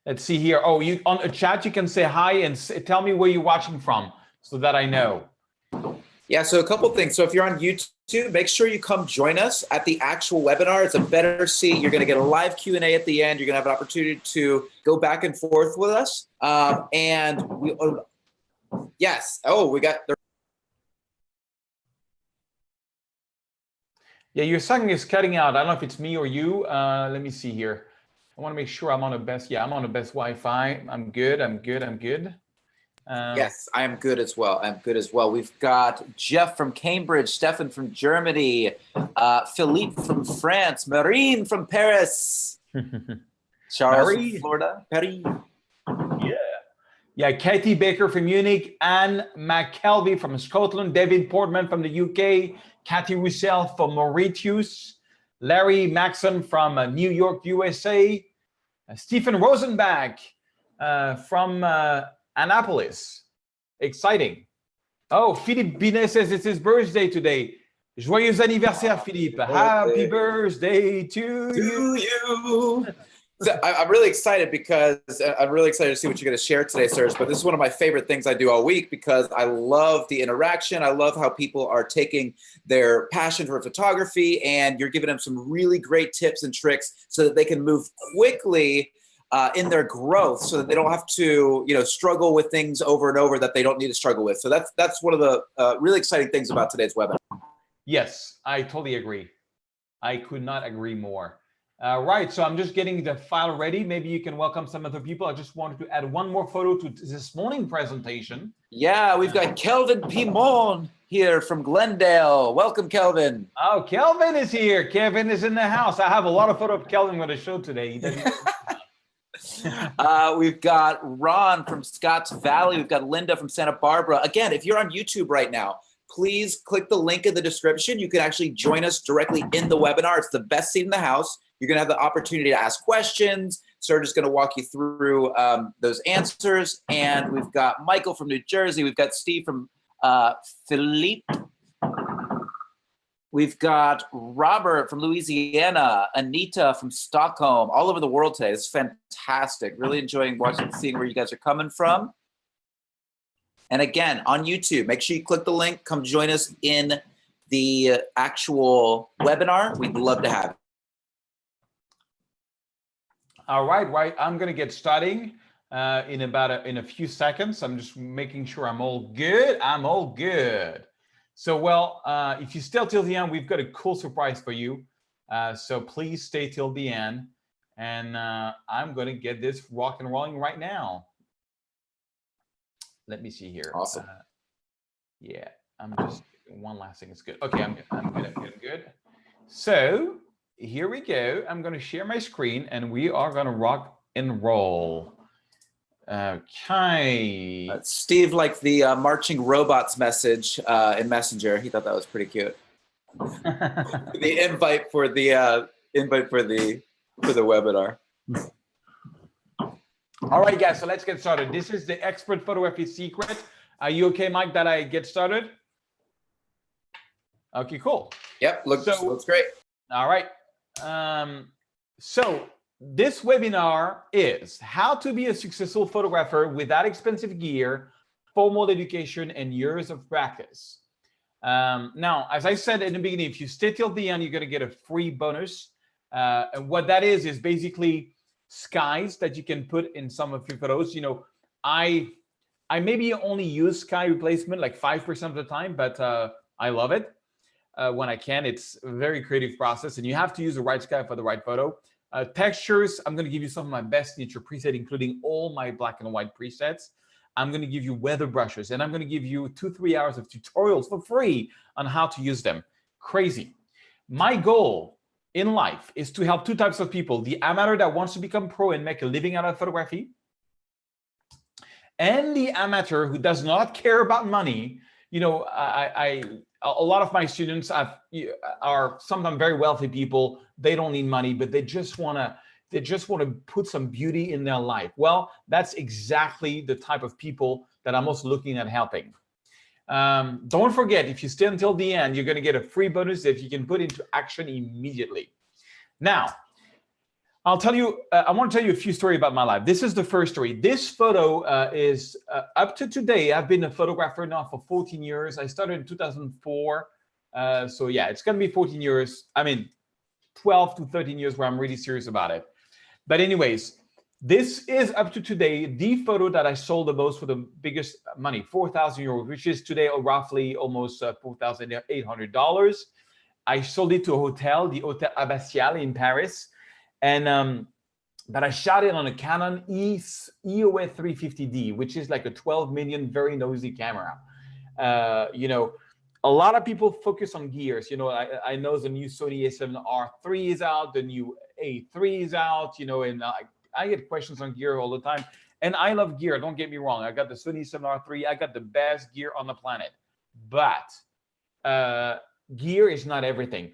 Let's see here. Oh, you on a chat, you can say hi and tell me where you're watching from so that I know. Yeah, so a couple things. So if you're on YouTube, make sure you come join us at the actual webinar. It's a better seat. You're going to get a live Q&A at the end. You're going to have an opportunity to go back and forth with us. Yes. Oh, we got. Yeah, your second is cutting out. I don't know if it's me or you. Let me see here. I want to make sure I'm on the best. Yeah, I'm on the best Wi-Fi. I'm good. I'm good. I'm good. Yes, I am good as well. I'm good as well. We've got Jeff from Cambridge, Stefan from Germany, Philippe from France, Marine from Paris, Charles from Florida, Paris. Yeah, Katie Baker from Munich, Anne McKelvey from Scotland, David Portman from the UK, Kathy Roussel from Mauritius, Larry Maxon from New York, USA, Stephen Rosenbach from Annapolis. Exciting. Oh, Philippe Binet says it's his birthday today. Joyeux anniversaire, Philippe. Happy birthday to you. So I'm really excited because I'm really excited to see what you're going to share today, Serge. But this is one of my favorite things I do all week because I love the interaction. I love how people are taking their passion for photography and you're giving them some really great tips and tricks so that they can move quickly in their growth, so that they don't have to, struggle with things over and over that they don't need to struggle with. So that's one of the really exciting things about today's webinar. Yes, I totally agree. I could not agree more. Right, so I'm just getting the file ready. Maybe you can welcome some other people. I just wanted to add one more photo to this morning presentation. Yeah, we've got Kelvin Pimon here from Glendale. Welcome, Kelvin. Oh, Kelvin is here. Kevin is in the house. I have a lot of photos of Kelvin I'm going to show today. He doesn't. We've got Ron from Scotts Valley. We've got Linda from Santa Barbara. Again, if you're on YouTube right now, please click the link in the description. You can actually join us directly in the webinar. It's the best seat in the house. You're going to have the opportunity to ask questions. Serge is going to walk you through those answers. And we've got Michael from New Jersey. We've got Steve from Philippe. We've got Robert from Louisiana, Anita from Stockholm, all over the world today. It's fantastic. Really enjoying seeing where you guys are coming from. And again, on YouTube, make sure you click the link. Come join us in the actual webinar. We'd love to have you. All right. I'm going to get starting in a few seconds. I'm just making sure I'm all good. I'm all good. So, well, if you stay till the end, we've got a cool surprise for you. So please stay till the end. And I'm going to get this rock and rolling right now. Let me see here. Awesome. Yeah, I'm just one last thing. It's good. Okay, I'm good. So here we go. I'm going to share my screen and we are going to rock and roll. Okay. Steve liked the marching robots message in Messenger. He thought that was pretty cute. The invite for the webinar. All right, guys. So let's get started. This is the expert photography secret. Are you okay, Mike? That I get started? Okay, cool. Yep. Looks great. All right. So this webinar is how to be a successful photographer without expensive gear, formal education, and years of practice. Now, as I said in the beginning, if you stay till the end, you're going to get a free bonus. And what that is basically skies that you can put in some of your photos. I maybe only use sky replacement like 5% of the time, but I love it when I can. It's a very creative process, and you have to use the right sky for the right photo. Textures, I'm going to give you some of my best nature presets, including all my black and white presets. I'm going to give you weather brushes, and I'm going to give you 2-3 hours of tutorials for free on how to use them. Crazy. My goal in life is to help two types of people: the amateur that wants to become pro and make a living out of photography, and the amateur who does not care about money. A lot of my students are sometimes very wealthy people. They don't need money, but they just want to put some beauty in their life. Well, that's exactly the type of people that I'm also looking at helping. Don't forget, if you stay until the end, you're going to get a free bonus that you can put into action immediately. Now, I'll tell you, I want to tell you a few stories about my life. This is the first story. This photo is up to today. I've been a photographer now for 14 years. I started in 2004. So yeah, it's going to be 14 years. I mean, 12 to 13 years where I'm really serious about it. But anyways, this is up to today the photo that I sold the most for the biggest money, 4,000 euros, which is today roughly almost $4,800. I sold it to a hotel, the Hotel Abbatiale in Paris. And but I shot it on a Canon EOS 350D, which is like a 12 million, very noisy camera. You know, a lot of people focus on gears. You know, I know the new Sony A7R III is out, the new A3 is out, you know, and I get questions on gear all the time. And I love gear, don't get me wrong. I got the Sony A7R III, I got the best gear on the planet. But gear is not everything.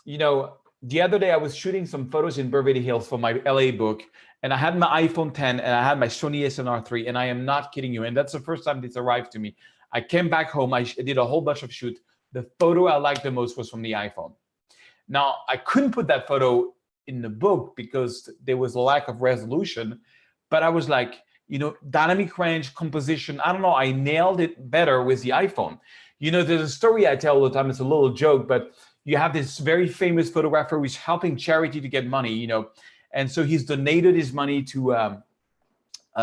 You know, the other day I was shooting some photos in Beverly Hills for my LA book, and I had my iPhone 10 and I had my Sony A7R III, and I am not kidding you. And that's the first time this arrived to me. I came back home, I did a whole bunch of shoot. The photo I liked the most was from the iPhone. Now, I couldn't put that photo in the book because there was a lack of resolution, but I was like, you know, dynamic range, composition, I don't know, I nailed it better with the iPhone. You know, there's a story I tell all the time, it's a little joke, but you have this very famous photographer who's helping charity to get money, you know, and so he's donated his money to,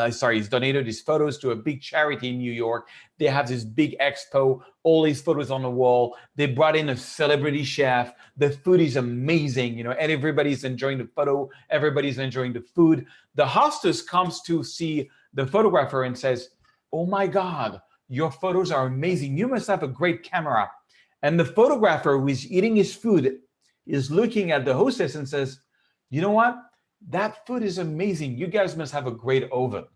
he's donated his photos to a big charity in New York. They have this big expo, all his photos on the wall. They brought in a celebrity chef. The food is amazing, you know, and everybody's enjoying the photo. Everybody's enjoying the food. The hostess comes to see the photographer and says, "Oh my God, your photos are amazing. You must have a great camera." And the photographer who is eating his food is looking at the hostess and says, "You know what? That food is amazing. You guys must have a great oven."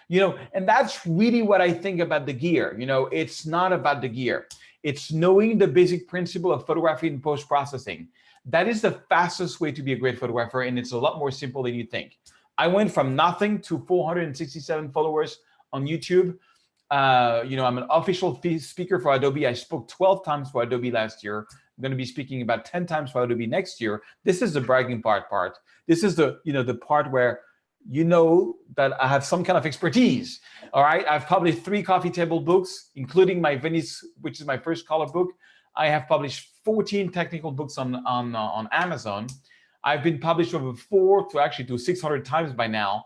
You know, and that's really what I think about the gear. You know, it's not about the gear. It's knowing the basic principle of photography and post-processing. That is the fastest way to be a great photographer, and it's a lot more simple than you think. I went from nothing to 467 followers on YouTube. You know, I'm an official speaker for Adobe. I spoke 12 times for Adobe last year. I'm going to be speaking about 10 times for Adobe next year. This is the bragging part. This is the, you know, the part where you know that I have some kind of expertise. All right. I've published 3 coffee table books, including my Venice, which is my first color book. I have published 14 technical books on Amazon. I've been published over 400 to 600 times by now.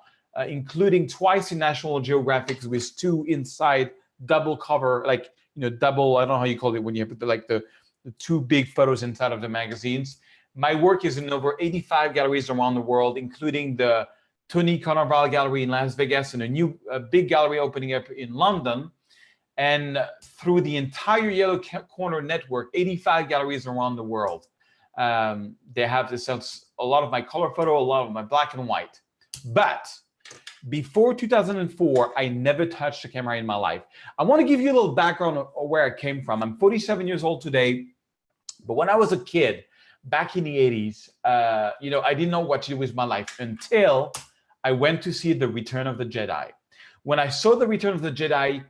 Including twice in National Geographic with 2 inside double cover, like, you know, double, I don't know how you call it when you put the 2 big photos inside of the magazines. My work is in over 85 galleries around the world, including the Tony Carnaval Gallery in Las Vegas and a new big gallery opening up in London. And through the entire Yellow Corner network, 85 galleries around the world. They have this, a lot of my color photo, a lot of my black and white. But before 2004, I never touched a camera in my life. I want to give you a little background of where I came from. I'm 47 years old today, but when I was a kid, back in the 80s, you know, I didn't know what to do with my life until I went to see The Return of the Jedi. When I saw The Return of the Jedi,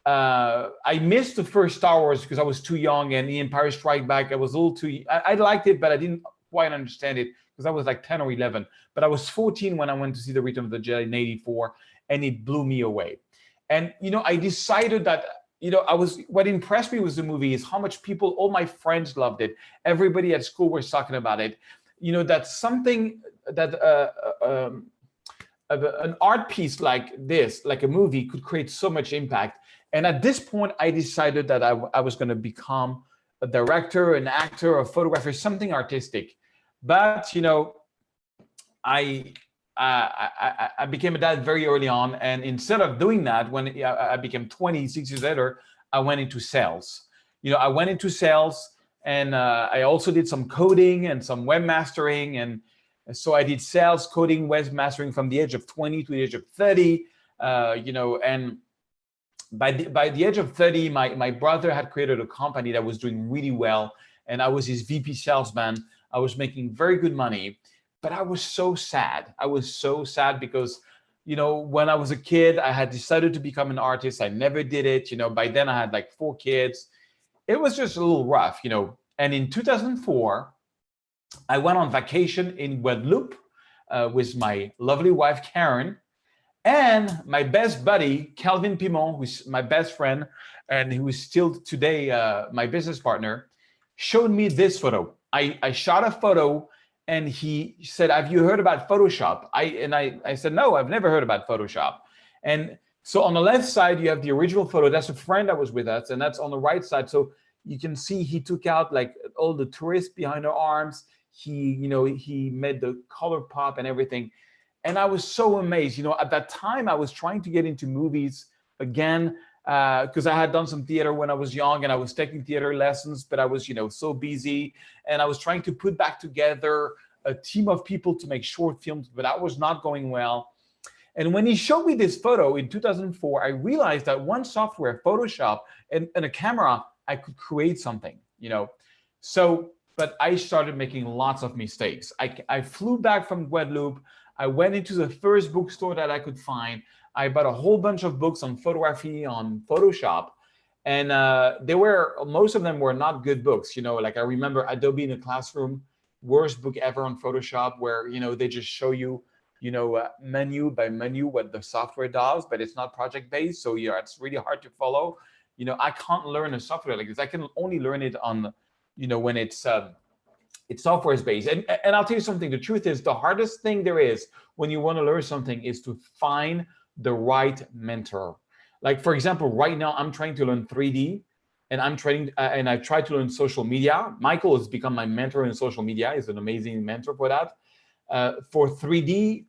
I missed the first Star Wars because I was too young, and The Empire Strikes Back, I was a little too, I liked it, but I didn't quite understand it because I was like 10 or 11. But I was 14 when I went to see The Return of the Jedi in '84, and it blew me away. And, you know, I decided that, you know, what impressed me with the movie is how much people, all my friends loved it. Everybody at school was talking about it. You know, that's something that an art piece like this, like a movie, could create so much impact. And at this point, I decided that I was going to become a director, an actor, a photographer, something artistic. But, you know, I became a dad very early on. And instead of doing that, when I became 26 years later, I went into sales. You know, I went into sales, and I also did some coding and some webmastering. And so I did sales, coding, webmastering from the age of 20 to the age of 30, you know, and by the age of 30, my brother had created a company that was doing really well. And I was his VP salesman. I was making very good money. But I was so sad. I was so sad because, you know, when I was a kid, I had decided to become an artist. I never did it. You know, by then I had like 4 kids. It was just a little rough, you know. And in 2004, I went on vacation in Guadeloupe with my lovely wife, Karen, and my best buddy, Calvin Pimon, who's my best friend and who is still today my business partner, showed me this photo. I shot a photo and he said, have you heard about Photoshop? I said, no, I've never heard about Photoshop. And so on the left side, you have the original photo. That's a friend that was with us. And that's on the right side. So you can see he took out like all the tourists behind their arms. He made the color pop and everything. And I was so amazed. At that time, I was trying to get into movies again because I had done some theater when I was young and I was taking theater lessons, but I was, so busy. And I was trying to put back together a team of people to make short films, but that was not going well. And when he showed me this photo in 2004, I realized that one software, Photoshop, and a camera, I could create something, So, but I started making lots of mistakes. I flew back from Guadeloupe. I went into the first bookstore that I could find. I bought a whole bunch of books on photography, on Photoshop. And most of them were not good books. Like I remember Adobe in a Classroom, worst book ever on Photoshop, where, they just show you, menu by menu what the software does, but it's not project-based. So yeah, it's really hard to follow. I can't learn a software like this. I can only learn it on, when it's software based. And I'll tell you something, the truth is the hardest thing there is when you want to learn something is to find the right mentor. Like for example, right now I'm trying to learn 3D and I'm training and I've tried to learn social media. Michael has become my mentor in social media. He's an amazing mentor for that. For 3D,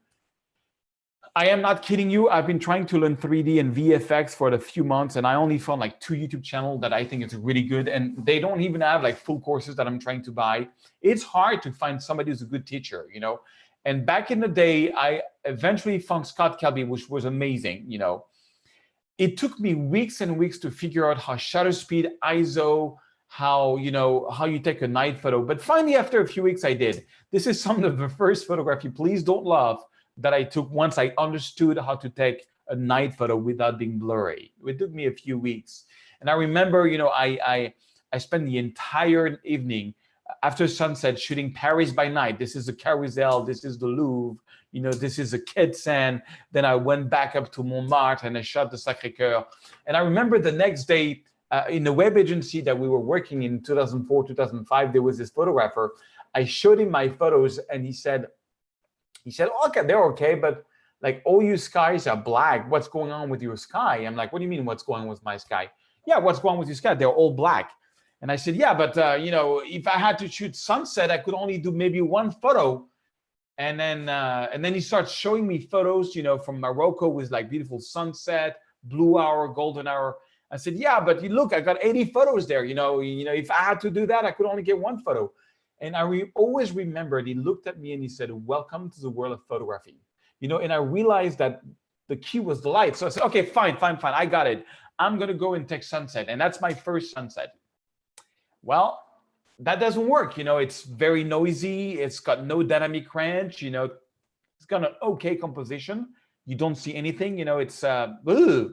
I am not kidding you. I've been trying to learn 3D and VFX for a few months, and I only found like 2 YouTube channels that I think is really good. And they don't even have like full courses that I'm trying to buy. It's hard to find somebody who's a good teacher, And back in the day, I eventually found Scott Kelby, which was amazing, It took me weeks and weeks to figure out how shutter speed, ISO, how you take a night photo. But finally, after a few weeks, I did. This is some of the first photography, please don't laugh, that I took once I understood how to take a night photo without being blurry. It took me a few weeks. And I remember, I spent the entire evening after sunset shooting Paris by night. This is the Carousel, this is the Louvre, this is the Quai Seine. Then I went back up to Montmartre and I shot the Sacré-Cœur. And I remember the next day in the web agency that we were working in 2004, 2005, there was this photographer. I showed him my photos and he said, okay, they're okay, but like all your skies are black. What's going on with your sky? I'm like, what do you mean what's going on with my sky? Yeah, what's going on with your sky? They're all black. And I said, yeah, but if I had to shoot sunset, I could only do maybe one photo. And then he starts showing me photos, from Morocco with like beautiful sunset, blue hour, golden hour. I said, yeah, but look, I got 80 photos there. If I had to do that, I could only get one photo. And I always remembered, he looked at me and he said, welcome to the world of photography. And I realized that the key was the light. So I said, okay, fine. I got it. I'm going to go and take sunset. And that's my first sunset. Well, that doesn't work. It's very noisy. It's got no dynamic range. It's got an okay composition. You don't see anything. It's ugh.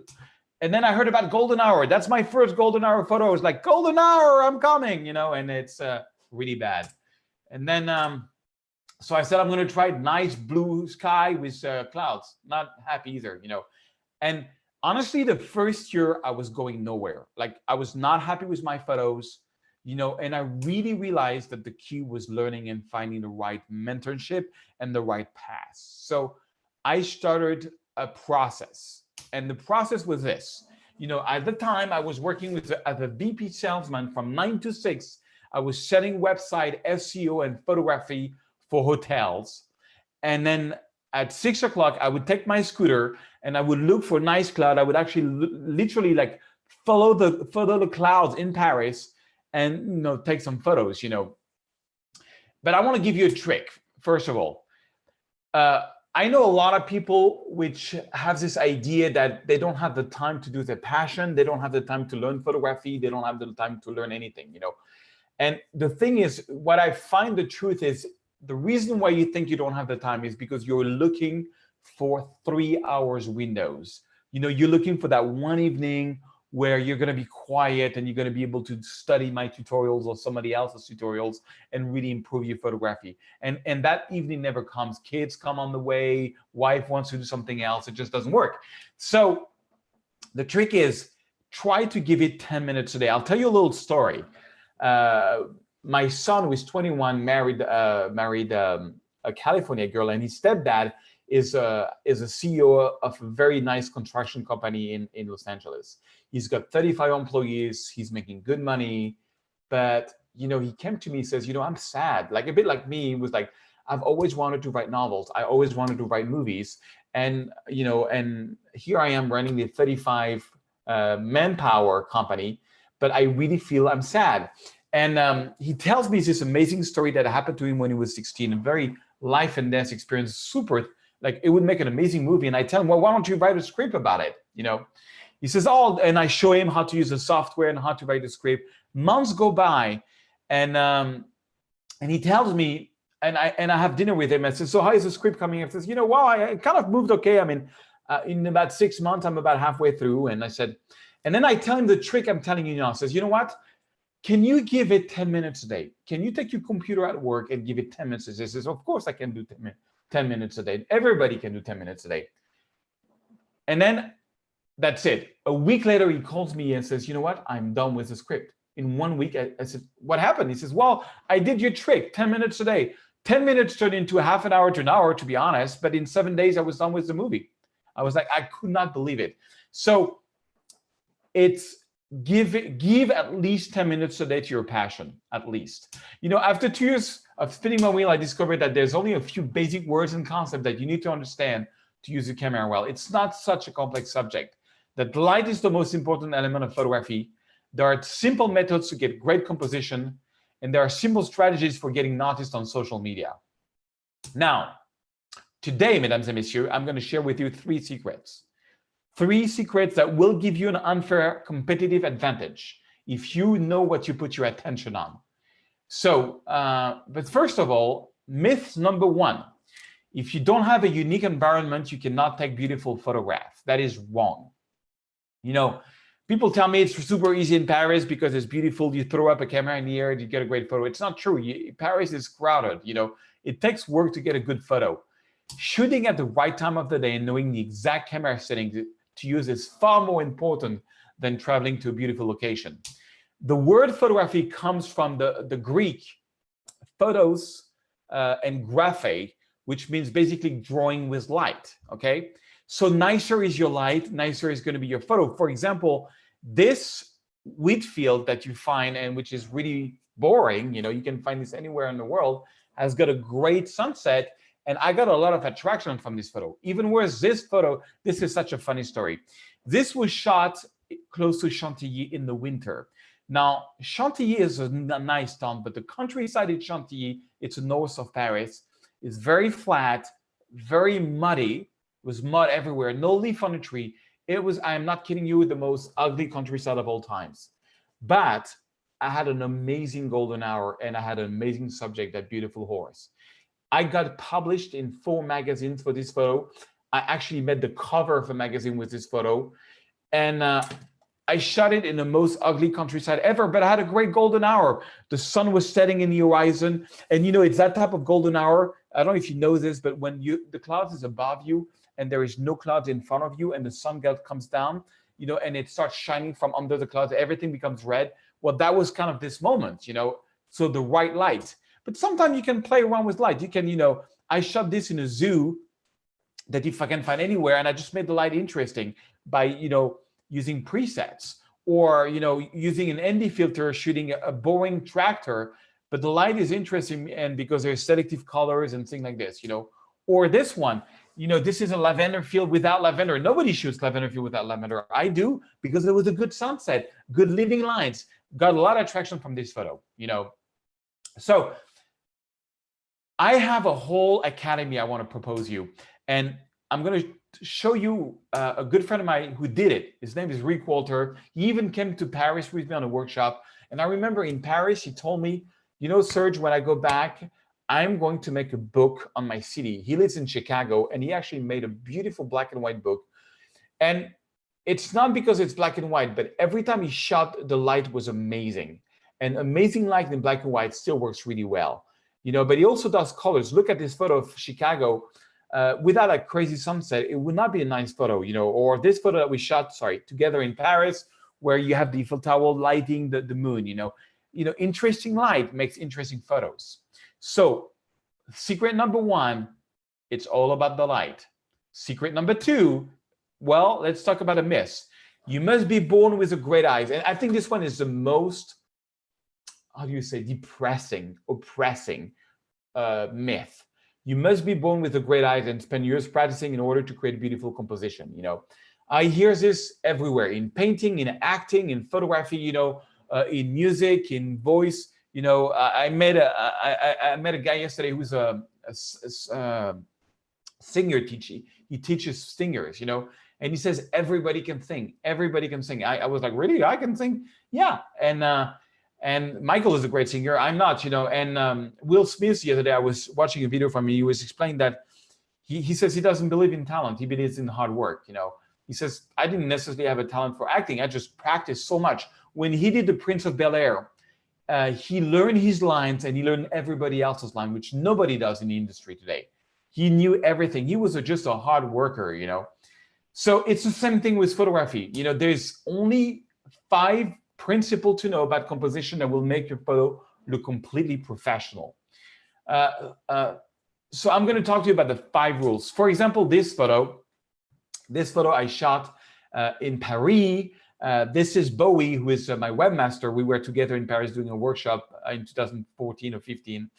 And then I heard about golden hour. That's my first golden hour photo. I was like, golden hour, I'm coming, and it's really bad. And then, so I said, I'm going to try nice blue sky with clouds. Not happy either, And honestly, the first year I was going nowhere. Like I was not happy with my photos, and I really realized that the key was learning and finding the right mentorship and the right path. So I started a process. And the process was this, at the time I was working as a VP salesman from 9 to 6. I was setting website SEO and photography for hotels. And then at 6 o'clock, I would take my scooter and I would look for nice cloud. I would actually literally like follow the clouds in Paris and, take some photos, But I want to give you a trick, first of all. I know a lot of people which have this idea that they don't have the time to do their passion. They don't have the time to learn photography. They don't have the time to learn anything, And the thing is, what I find the truth is, the reason why you think you don't have the time is because you're looking for 3 hours windows. You're looking for that one evening where you're going to be quiet and you're going to be able to study my tutorials or somebody else's tutorials and really improve your photography. And that evening never comes. Kids come on the way, wife wants to do something else. It just doesn't work. So the trick is try to give it 10 minutes a day. I'll tell you a little story. My son, who is 21, married a California girl, and his stepdad is a CEO of a very nice construction company in Los Angeles. He's got 35 employees. He's making good money, but he came to me. He says, I'm sad, like a bit like me. He was like, I've always wanted to write novels. I always wanted to write movies, and and here I am running the 35 manpower company, but I really feel I'm sad. And he tells me this amazing story that happened to him when he was 16, a very life and death experience, super, like it would make an amazing movie. And I tell him, well, why don't you write a script about it? He says, oh, and I show him how to use the software and how to write the script. Months go by, and he tells me, and I have dinner with him. I said, so how is the script coming? He says, well, I kind of moved okay. I mean, in about 6 months, I'm about halfway through. And I said, and then I tell him the trick I'm telling you now. I says, you know what? Can you give it 10 minutes a day? Can you take your computer at work and give it 10 minutes a day? He says, of course I can do 10 minutes a day. Everybody can do 10 minutes a day. And then that's it. A week later, he calls me and says, you know what? I'm done with the script. In 1 week, I said, what happened? He says, well, I did your trick, 10 minutes a day. 10 minutes turned into a half an hour to an hour, to be honest. But in 7 days, I was done with the movie. I was like, I could not believe it. So it's give at least 10 minutes a day to your passion, at least. After 2 years of spinning my wheel, I discovered that there's only a few basic words and concepts that you need to understand to use the camera well. It's not such a complex subject. That light is the most important element of photography. There are simple methods to get great composition, and there are simple strategies for getting noticed on social media. Now, today, mesdames et messieurs, I'm going to share with you 3 secrets. 3 secrets that will give you an unfair competitive advantage if you know what you put your attention on. So, but first of all, myth number 1, if you don't have a unique environment, you cannot take beautiful photographs. That is wrong. People tell me it's super easy in Paris because it's beautiful. You throw up a camera in the air and you get a great photo. It's not true. Paris is crowded. It takes work to get a good photo. Shooting at the right time of the day and knowing the exact camera settings to use is far more important than traveling to a beautiful location. The word photography comes from the Greek photos and graphe, which means basically drawing with light, okay? So nicer is your light, nicer is going to be your photo. For example, this wheat field that you find, and which is really boring, you can find this anywhere in the world, has got a great sunset. And I got a lot of attraction from this photo. Even whereas this photo, this is such a funny story. This was shot close to Chantilly in the winter. Now, Chantilly is a nice town, but the countryside in Chantilly, it's north of Paris, is very flat, very muddy. It was mud everywhere, no leaf on a tree. It was, I am not kidding you, the most ugly countryside of all times. But I had an amazing golden hour, and I had an amazing subject, that beautiful horse. I got published in 4 magazines for this photo. I actually made the cover of a magazine with this photo. And I shot it in the most ugly countryside ever, but I had a great golden hour. The sun was setting in the horizon. And it's that type of golden hour. I don't know if you know this, but when the clouds is above you and there is no clouds in front of you and the sun comes down, and it starts shining from under the clouds, everything becomes red. Well, that was kind of this moment, so the right light. But sometimes you can play around with light. You can, I shot this in a zoo that if I can find anywhere, and I just made the light interesting by, using presets, or, using an ND filter, shooting a boring tractor, but the light is interesting, and because there's selective colors and things like this, or this one, this is a lavender field without lavender. Nobody shoots lavender field without lavender. I do, because it was a good sunset, good living lines, got a lot of attraction from this photo, So I have a whole academy I want to propose you, and I'm going to show you a good friend of mine who did it. His name is Rick Walter. He even came to Paris with me on a workshop. And I remember in Paris, he told me, Serge, when I go back, I'm going to make a book on my city. He lives in Chicago, and he actually made a beautiful black and white book. And It's not because it's black and white, but every time he shot, the light was amazing. And amazing light in black and white still works really well. But he also does colors. Look at this photo of Chicago. Without a crazy sunset, it would not be a nice photo, or this photo that we shot, together in Paris, where you have the Eiffel Tower lighting the moon, interesting light makes interesting photos. So secret number one, it's all about the light. Secret number two, well, let's talk about a myth. You must be born with a great eyes. And I think this one is the most, how do you say, depressing, oppressing myth. You must be born with a great eyes and spend years practicing in order to create beautiful composition. I hear this everywhere, in painting, in acting, in photography, in music, in voice. I met a guy yesterday who's a singer teacher. He teaches singers, and he says everybody can sing. Everybody can sing. I was like, really? I can sing? Yeah. And Michael is a great singer. I'm not, And Will Smith, the other day, I was watching a video from him. He was explaining that he says he doesn't believe in talent. He believes in hard work. He says, I didn't necessarily have a talent for acting. I just practiced so much. When he did The Prince of Bel-Air, he learned his lines and he learned everybody else's line, which nobody does in the industry today. He knew everything. He was just a hard worker, So it's the same thing with photography. There's only 5 principles to know about composition that will make your photo look completely professional. So I'm going to talk to you about the 5 rules. For example, this photo I shot in Paris. This is Bowie, who is my webmaster. We were together in Paris doing a workshop in 2014 or 15.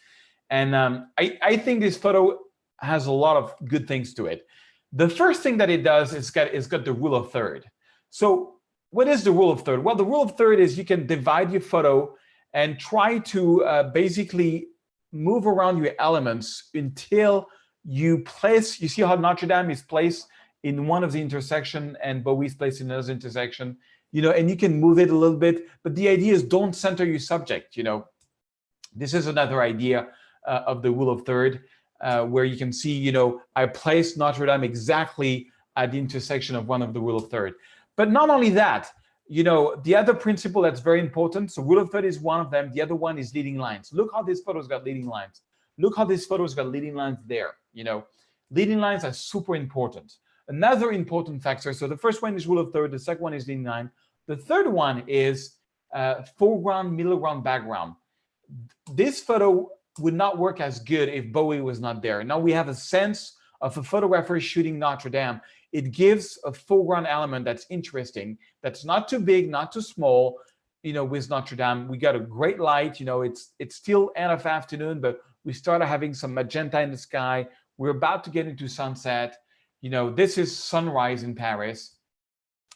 And I think this photo has a lot of good things to it. The first thing that it does is it's got the rule of third. So what is the rule of third? Well, the rule of third is you can divide your photo and try to basically move around your elements until you see how Notre Dame is placed in one of the intersection and Bowie's placed in another intersection, and you can move it a little bit, but the idea is don't center your subject. This is another idea of the rule of third, where you can see, I placed Notre Dame exactly at the intersection of one of the rule of third. But not only that, the other principle that's very important, so rule of third is one of them. The other one is leading lines. Look how this photo's got leading lines. Look how this photo's got leading lines there. Leading lines are super important. Another important factor, so the first one is rule of third, the second one is leading line. The third one is foreground, middle ground, background. This photo would not work as good if Bowie was not there. Now we have a sense of a photographer shooting Notre Dame. It gives a foreground element that's interesting, that's not too big, not too small. With Notre Dame, we got a great light. It's still end of afternoon, but we started having some magenta in the sky. We're about to get into sunset. This is sunrise in Paris.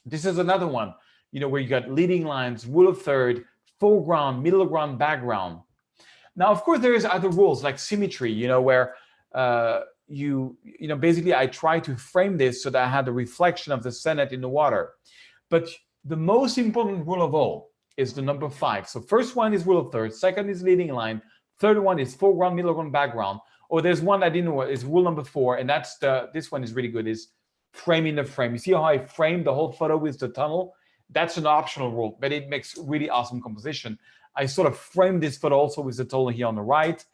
This is another one, where you got leading lines, rule of third, foreground, middle ground, background. Now, of course, there is other rules like symmetry, where basically I try to frame this so that I had the reflection of the sunset in the water. But the most important rule of all is the number 5. So first one is rule of third, second is leading line, third one is foreground, middle ground, background. Or there's one I didn't know is rule number 4, and that's this one is really good, is framing the frame. You see how I framed the whole photo with the tunnel? That's an optional rule, but it makes really awesome composition. I sort of framed this photo also with the tunnel here on the right.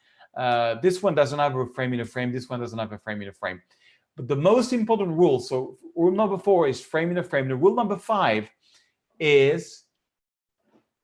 This one doesn't have a frame in a frame. This one doesn't have a frame in a frame. But the most important rule, so rule number 4 is frame in a frame. The rule number 5 is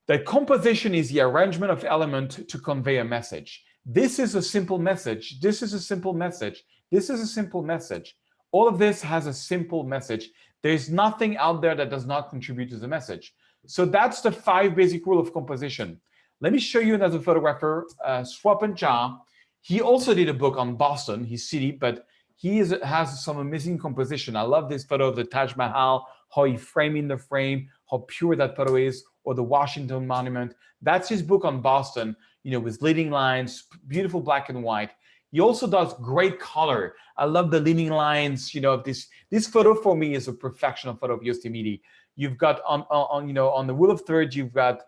that composition is the arrangement of element to convey a message. This is a simple message. This is a simple message. This is a simple message. All of this has a simple message. There's nothing out there that does not contribute to the message. So that's the 5 basic rule of composition. Let me show you another photographer, Swapan Jha. He also did a book on Boston, his city, but he has some amazing composition. I love this photo of the Taj Mahal, how he framed in the frame, how pure that photo is, or the Washington Monument. That's his book on Boston, with leading lines, beautiful black and white. He also does great color. I love the leading lines, of this. This photo for me is a perfectional photo of Yosemite. You've got on the rule of third, you've got,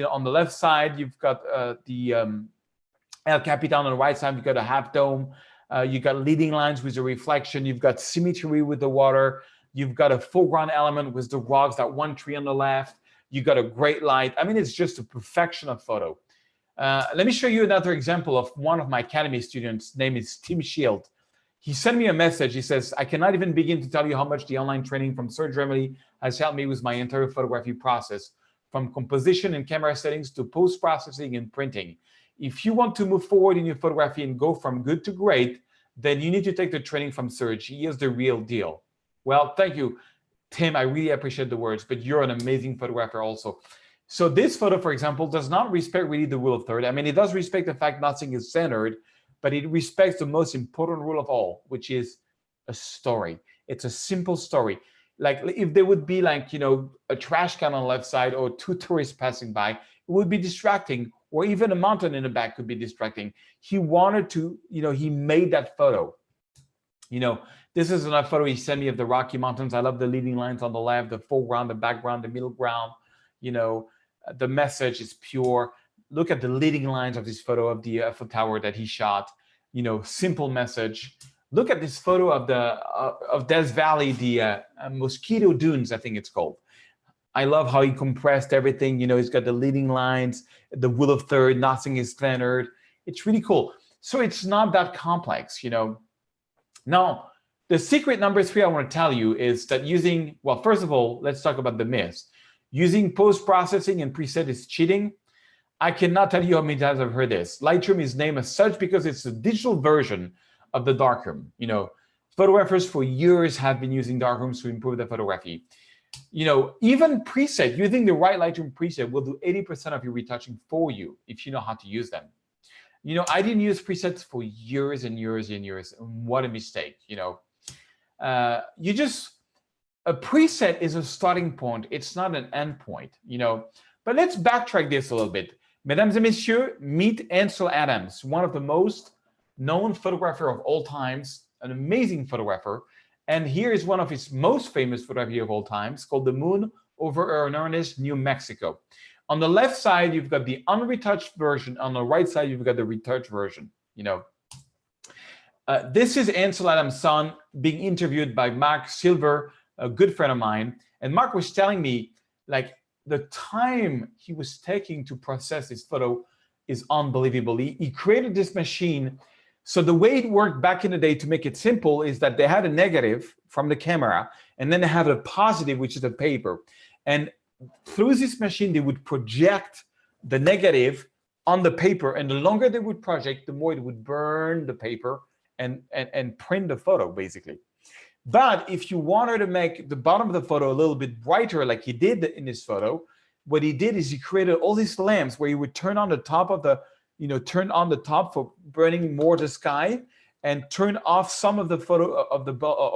on the left side, you've got the El Capitan. On the right side, you've got a half dome. You got leading lines with a reflection. You've got symmetry with the water. You've got a foreground element with the rocks, that one tree on the left. You got a great light. I mean, it's just a perfection of photo. Let me show you another example of one of my Academy students. His name is Tim Shield. He sent me a message. He says, I cannot even begin to tell you how much the online training from Serge Remedy has helped me with my entire photography process, from composition and camera settings to post-processing and printing. If you want to move forward in your photography and go from good to great, then you need to take the training from Serge. He is the real deal. Well, thank you, Tim. I really appreciate the words, but you're an amazing photographer also. So this photo, for example, does not respect really the rule of third. I mean, it does respect the fact nothing is centered, but it respects the most important rule of all, which is a story. It's a simple story. Like if there would be like, you know, a trash can on the left side or two tourists passing by, it would be distracting, or even a mountain in the back could be distracting. He wanted to, you know, he made that photo. You know, this is another photo he sent me of the Rocky Mountains. I love the leading lines on the left, the foreground, the background, the middle ground. You know, the message is pure. Look at the leading lines of this photo of the Eiffel Tower that he shot. You know, simple message. Look at this photo of the of Death Valley, the Mosquito Dunes, I think it's called. I love how he compressed everything. You know, he's got the leading lines, the rule of third, nothing is centered. It's really cool. So it's not that complex, you know. Now, the secret number 3 I want to tell you is that using, well, first of all, let's talk about the myths. Using post-processing and preset is cheating. I cannot tell you how many times I've heard this. Lightroom is named as such because it's a digital version of the darkroom. You know, photographers for years have been using darkrooms to improve their photography. You know, even preset, using the right Lightroom preset will do 80% of your retouching for you if you know how to use them. You know, I didn't use presets for years and years and years. What a mistake, you know. A preset is a starting point. It's not an end point, you know. But let's backtrack this a little bit. Mesdames et messieurs, meet Ansel Adams, one of the most known photographer of all times, an amazing photographer. And here is one of his most famous photography of all times, called The Moon over Ernest, New Mexico. On the left side, you've got the unretouched version. On the right side, you've got the retouched version. You know, this is Ansel Adams' son being interviewed by Mark Silver, a good friend of mine. And Mark was telling me, like, the time he was taking to process this photo is unbelievable. He created this machine. So the way it worked back in the day, to make it simple, is that they had a negative from the camera, and then they have a positive, which is a paper. And through this machine, they would project the negative on the paper. And the longer they would project, the more it would burn the paper and print the photo, basically. But if you wanted to make the bottom of the photo a little bit brighter, like he did in this photo, what he did is he created all these lamps where he would turn on the top of the, you know, turn on the top for burning more the sky, and turn off some of the photo of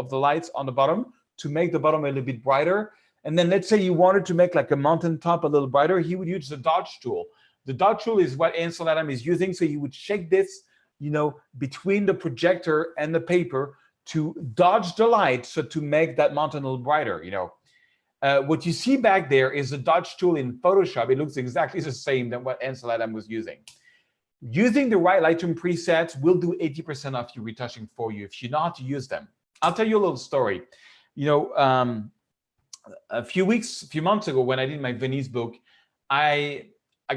the lights on the bottom to make the bottom a little bit brighter. And then let's say you wanted to make like a mountain top a little brighter, he would use the dodge tool. The dodge tool is what Ansel Adams is using. So he would shake this, you know, between the projector and the paper to dodge the light, so to make that mountain a little brighter, you know. What you see back there is a dodge tool in Photoshop. It looks exactly the same than what Ansel Adams was using. Using the right Lightroom presets will do 80% of your retouching for you if you know how to use them. I'll tell you a little story. You know, a few months ago, when I did my Venice book, I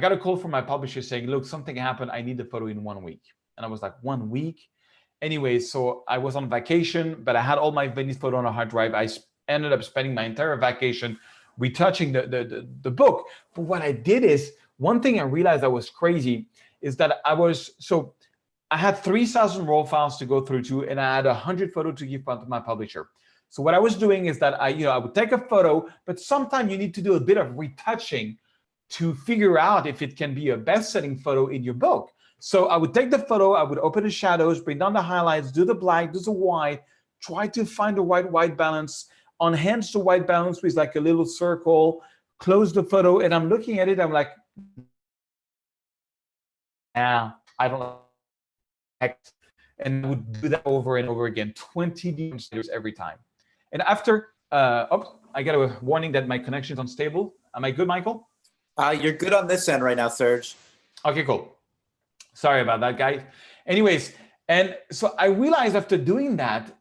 got a call from my publisher saying, look, something happened. I need the photo in 1 week. And I was like, 1 week? Anyway, so I was on vacation, but I had all my Venice photo on a hard drive. I ended up spending my entire vacation retouching the book. But what I did is, one thing I realized that was crazy is that I had 3,000 raw files to go through to, and I had 100 photos to give to my publisher. So what I was doing is that I would take a photo, but sometimes you need to do a bit of retouching to figure out if it can be a best-selling photo in your book. So I would take the photo, I would open the shadows, bring down the highlights, do the black, do the white, try to find the right white balance, enhance the white balance with like a little circle, close the photo, and I'm looking at it, I'm like, I don't know. And I would do that over and over again, 20 different shaders every time. And after, I got a warning that my connection is unstable. Am I good, Michael? You're good on this end right now, Serge. Okay, cool. Sorry about that, guys. Anyways, and so I realized after doing that,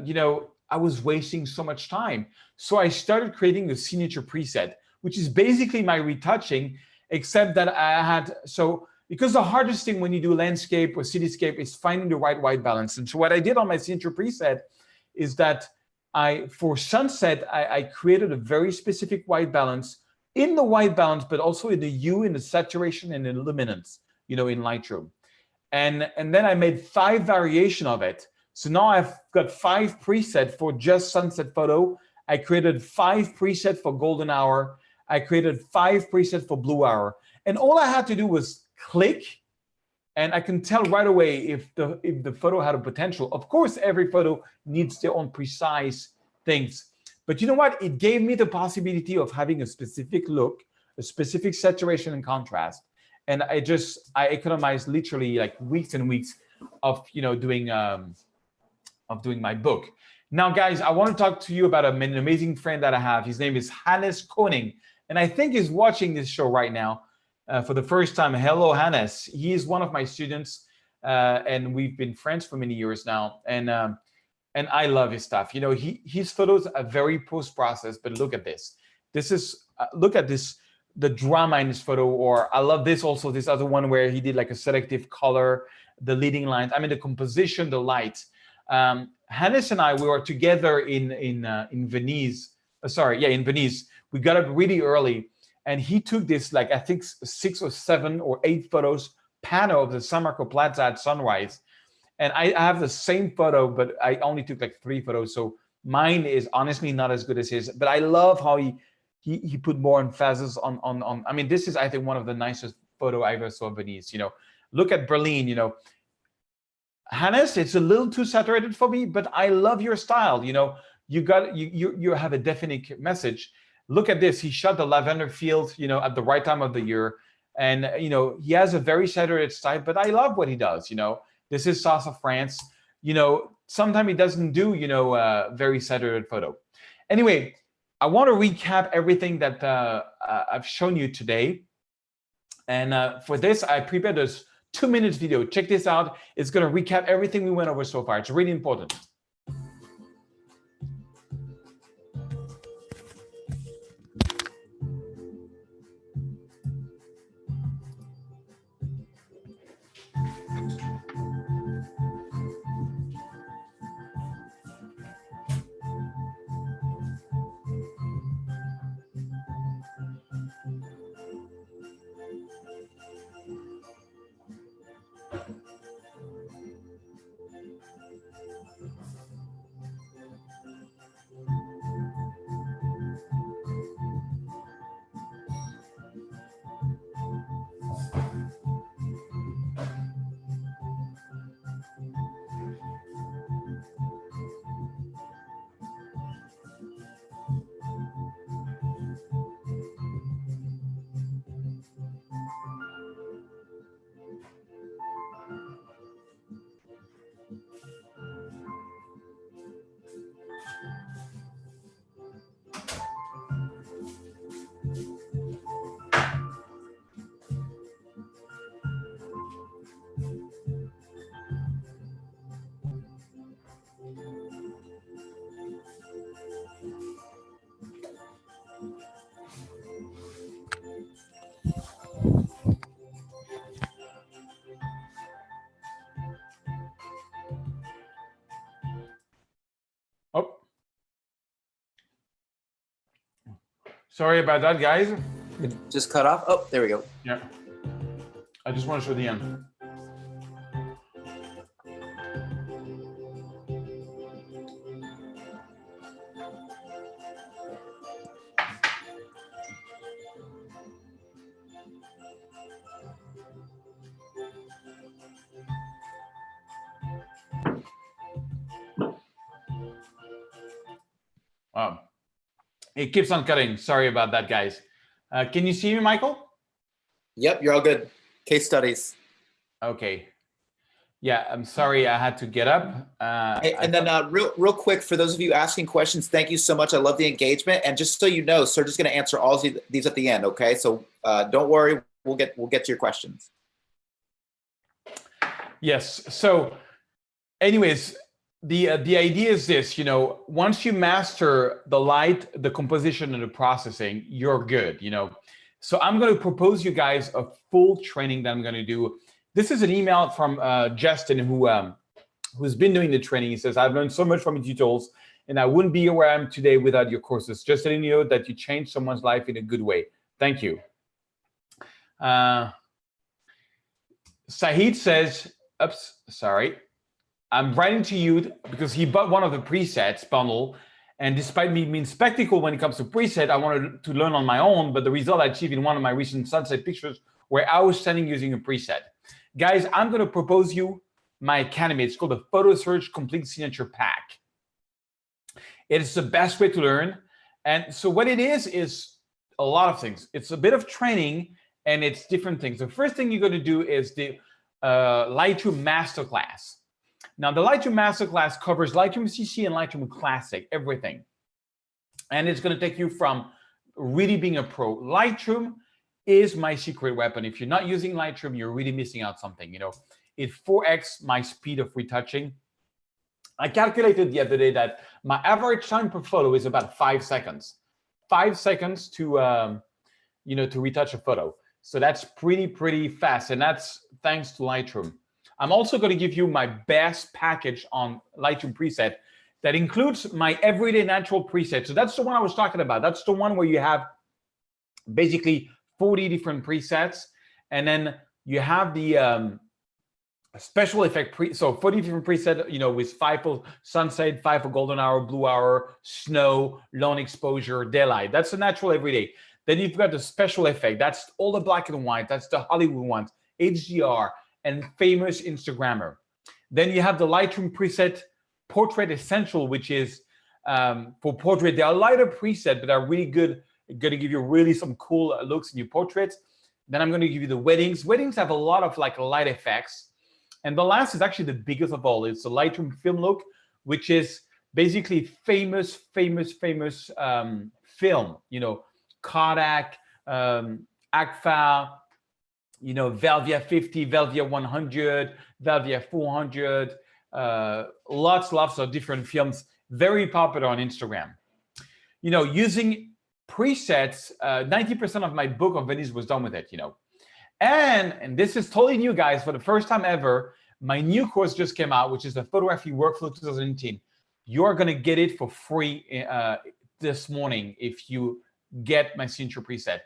you know, I was wasting so much time. So I started creating the signature preset, which is basically my retouching, except that I had, so because the hardest thing when you do landscape or cityscape is finding the right white balance. And so what I did on my signature preset is that for sunset, I created a very specific white balance in the white balance, but also in the hue, in the saturation, and in luminance, in Lightroom. And then I made 5 variations of it. So now I've got 5 presets for just sunset photo. I created 5 presets for golden hour. I created 5 presets for blue hour. And all I had to do was click, and I can tell right away if the photo had a potential. Of course, every photo needs their own precise things. But you know what? It gave me the possibility of having a specific look, a specific saturation and contrast. And I economized literally like weeks and weeks of doing my book. Now, guys, I want to talk to you about an amazing friend that I have. His name is Hannes Koning, and I think he's watching this show right now for the first time. Hello, Hannes. He is one of my students, and we've been friends for many years now. And I love his stuff. His photos are very post-processed, but look at this. Look at this. The drama in this photo, or I love this also, this other one where he did like a selective color, the leading lines, the composition, the light. Hannes and I, we were together in Venice. In Venice. We got up really early, and he took this, like I think 6 or 7 or 8 photos, panel of the San Marco Plaza at sunrise. And I have the same photo, but I only took like 3 photos. So mine is honestly not as good as his, but I love how he put more emphasis on. This is, I think, one of the nicest photo I ever saw of Venice. Look at Berlin. Hannes, it's a little too saturated for me, but I love your style. You have a definite message. Look at this. He shot the lavender field, at the right time of the year, and he has a very saturated style. But I love what he does. This is south of France. Sometimes he doesn't do very saturated photo. Anyway, I want to recap everything that I've shown you today. And for this, I prepared this 2-minute video. Check this out. It's going to recap everything we went over so far. It's really important. Oh, sorry about that, guys. It just cut off. Oh, there we go. Yeah, I just want to show the end. It keeps on cutting. Sorry about that, guys. Can you see me, Michael? Yep, you're all good. Case studies. Okay. Yeah, I'm sorry I had to get up. And then real quick, for those of you asking questions, thank you so much. I love the engagement. And just so you know, Serge is going to answer all of these at the end, okay? So don't worry, we'll get to your questions. Yes. So anyways, the idea is this, you know, once you master the light, the composition, and the processing, you're good, you know. So I'm going to propose you guys a full training that I'm going to do. This is an email from Justin, who's been doing the training. He says, I've learned so much from your tutorials, and I wouldn't be where I am today without your courses. Just letting you know that you changed someone's life in a good way. Thank you. Sahid says, oops, sorry. I'm writing to you because he bought one of the presets bundle, and despite me being skeptical when it comes to preset, I wanted to learn on my own, but the result I achieved in one of my recent sunset pictures where I was standing using a preset. Guys, I'm going to propose you my academy. It's called the Photo Surge Complete Signature Pack. It is the best way to learn. And so what it is a lot of things. It's a bit of training, and it's different things. The first thing you're going to do is the Lightroom Masterclass. Now, the Lightroom Masterclass covers Lightroom CC and Lightroom Classic, everything. And it's going to take you from really being a pro. Lightroom is my secret weapon. If you're not using Lightroom, you're really missing out something. You know, it 4x my speed of retouching. I calculated the other day that my average time per photo is about 5 seconds. 5 seconds to, you know, to retouch a photo. So that's pretty fast. And that's thanks to Lightroom. I'm also going to give you my best package on Lightroom preset that includes my everyday natural preset. So that's the one I was talking about. That's the one where you have basically 40 different presets. And then you have the special effect so 40 different preset, you know, with 5 for sunset, 5 for golden hour, blue hour, snow, long exposure, daylight. That's the natural everyday. Then you've got the special effect. That's all the black and white. That's the Hollywood ones, HDR, and famous Instagrammer. Then you have the Lightroom preset Portrait Essential, which is for portrait. They are lighter presets, but are really good. Going to give you really some cool looks in your portraits. Then I'm going to give you the weddings. Weddings have a lot of like light effects. And the last is actually the biggest of all. It's the Lightroom Film Look, which is basically famous film. You know, Kodak, Agfa, you know, Velvia 50, Velvia 100, Velvia 400, lots of different films, very popular on Instagram. You know, using presets, 90% of my book on Venice was done with it, you know. And this is totally new, guys. For the first time ever, my new course just came out, which is the Photography Workflow 2018. You're going to get it for free this morning if you get my signature preset.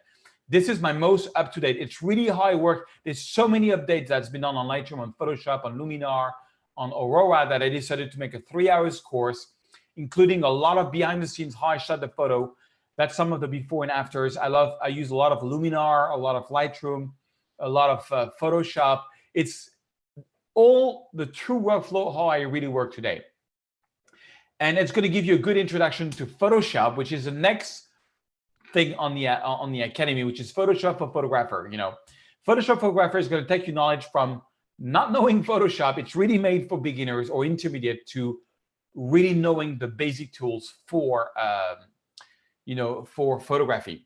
This is my most up-to-date. It's really how I work. There's so many updates that's been done on Lightroom, on Photoshop, on Luminar, on Aurora that I decided to make a 3-hour course, including a lot of behind-the-scenes, how I shot the photo. That's some of the before and afters. I use a lot of Luminar, a lot of Lightroom, a lot of Photoshop. It's all the true workflow, how I really work today. And it's going to give you a good introduction to Photoshop, which is the next thing on the academy, which is Photoshop for Photographer. You know, Photoshop Photographer is going to take you knowledge from not knowing Photoshop. It's really made for beginners or intermediate to really knowing the basic tools for you know, for photography.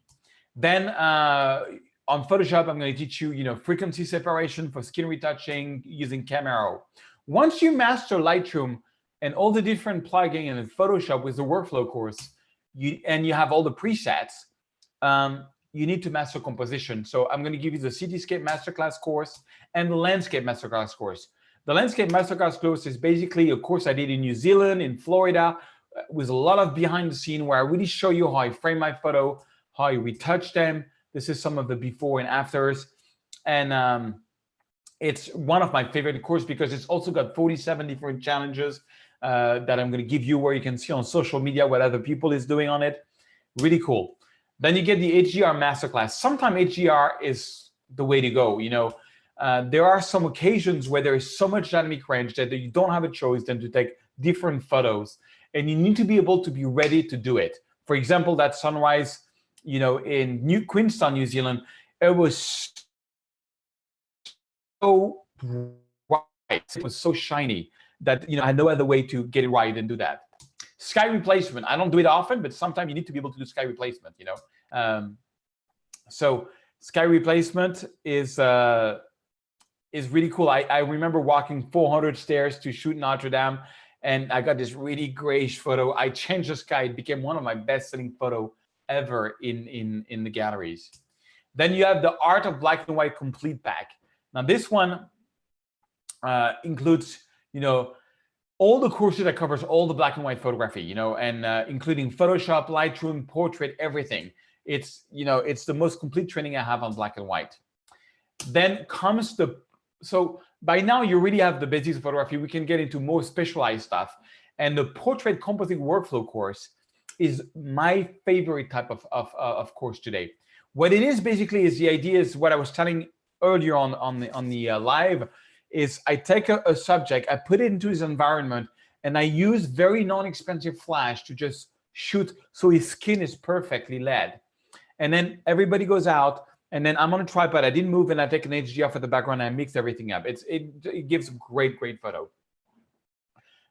Then on Photoshop, I'm going to teach you, you know, frequency separation for skin retouching using Camera. Once you master Lightroom and all the different plugins in Photoshop with the workflow course, you have all the presets, you need to master composition. So I'm going to give you the Cityscape Masterclass course and the Landscape Masterclass course. The Landscape Masterclass course is basically a course I did in New Zealand, in Florida, with a lot of behind the scene where I really show you how I frame my photo, how I retouch them. This is some of the before and afters. And it's one of my favorite courses because it's also got 47 different challenges that I'm going to give you, where you can see on social media what other people is doing on it. Really cool. Then you get the HDR Masterclass. Sometimes HDR is the way to go. You know, there are some occasions where there is so much dynamic range that you don't have a choice than to take different photos, and you need to be able to be ready to do it. For example, that sunrise, you know, in Queenstown, New Zealand, it was so bright, it was so shiny that, you know, I had no other way to get it right and do that. Sky replacement, I don't do it often, but sometimes you need to be able to do sky replacement, you know. So sky replacement is really cool. I remember walking 400 stairs to shoot Notre Dame, and I got this really grayish photo. I changed the sky. It became one of my best-selling photo ever in the galleries. Then you have the Art of Black and White Complete Pack. Now this one includes, all the courses that covers all the black and white photography, and including Photoshop, Lightroom, portrait, everything. It's, it's the most complete training I have on black and white. Then comes so by now you really have the basics of photography. We can get into more specialized stuff. And the portrait composing workflow course is my favorite type of course today. What it is basically is the idea is what I was telling earlier on the live, is I take a subject, I put it into his environment, and I use very non-expensive flash to just shoot so his skin is perfectly lit. And then everybody goes out, and then I'm on a tripod, I didn't move, and I take an HDR for the background, and I mix everything up. It gives a great photo.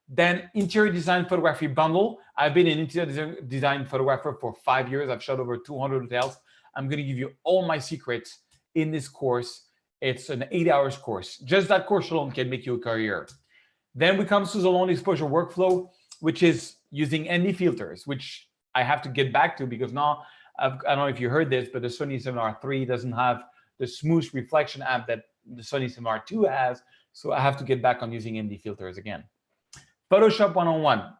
Then interior design photography bundle. I've been an interior design photographer for 5 years. I've shot over 200 hotels. I'm gonna give you all my secrets in this course. It's an 8 hours course. Just that course alone can make you a career. Then we come to the long exposure workflow, which is using ND filters, which I have to get back to because now, I don't know if you heard this, but the Sony A7R III doesn't have the smooth reflection app that the Sony A7R II has. So I have to get back on using ND filters again. Photoshop 101.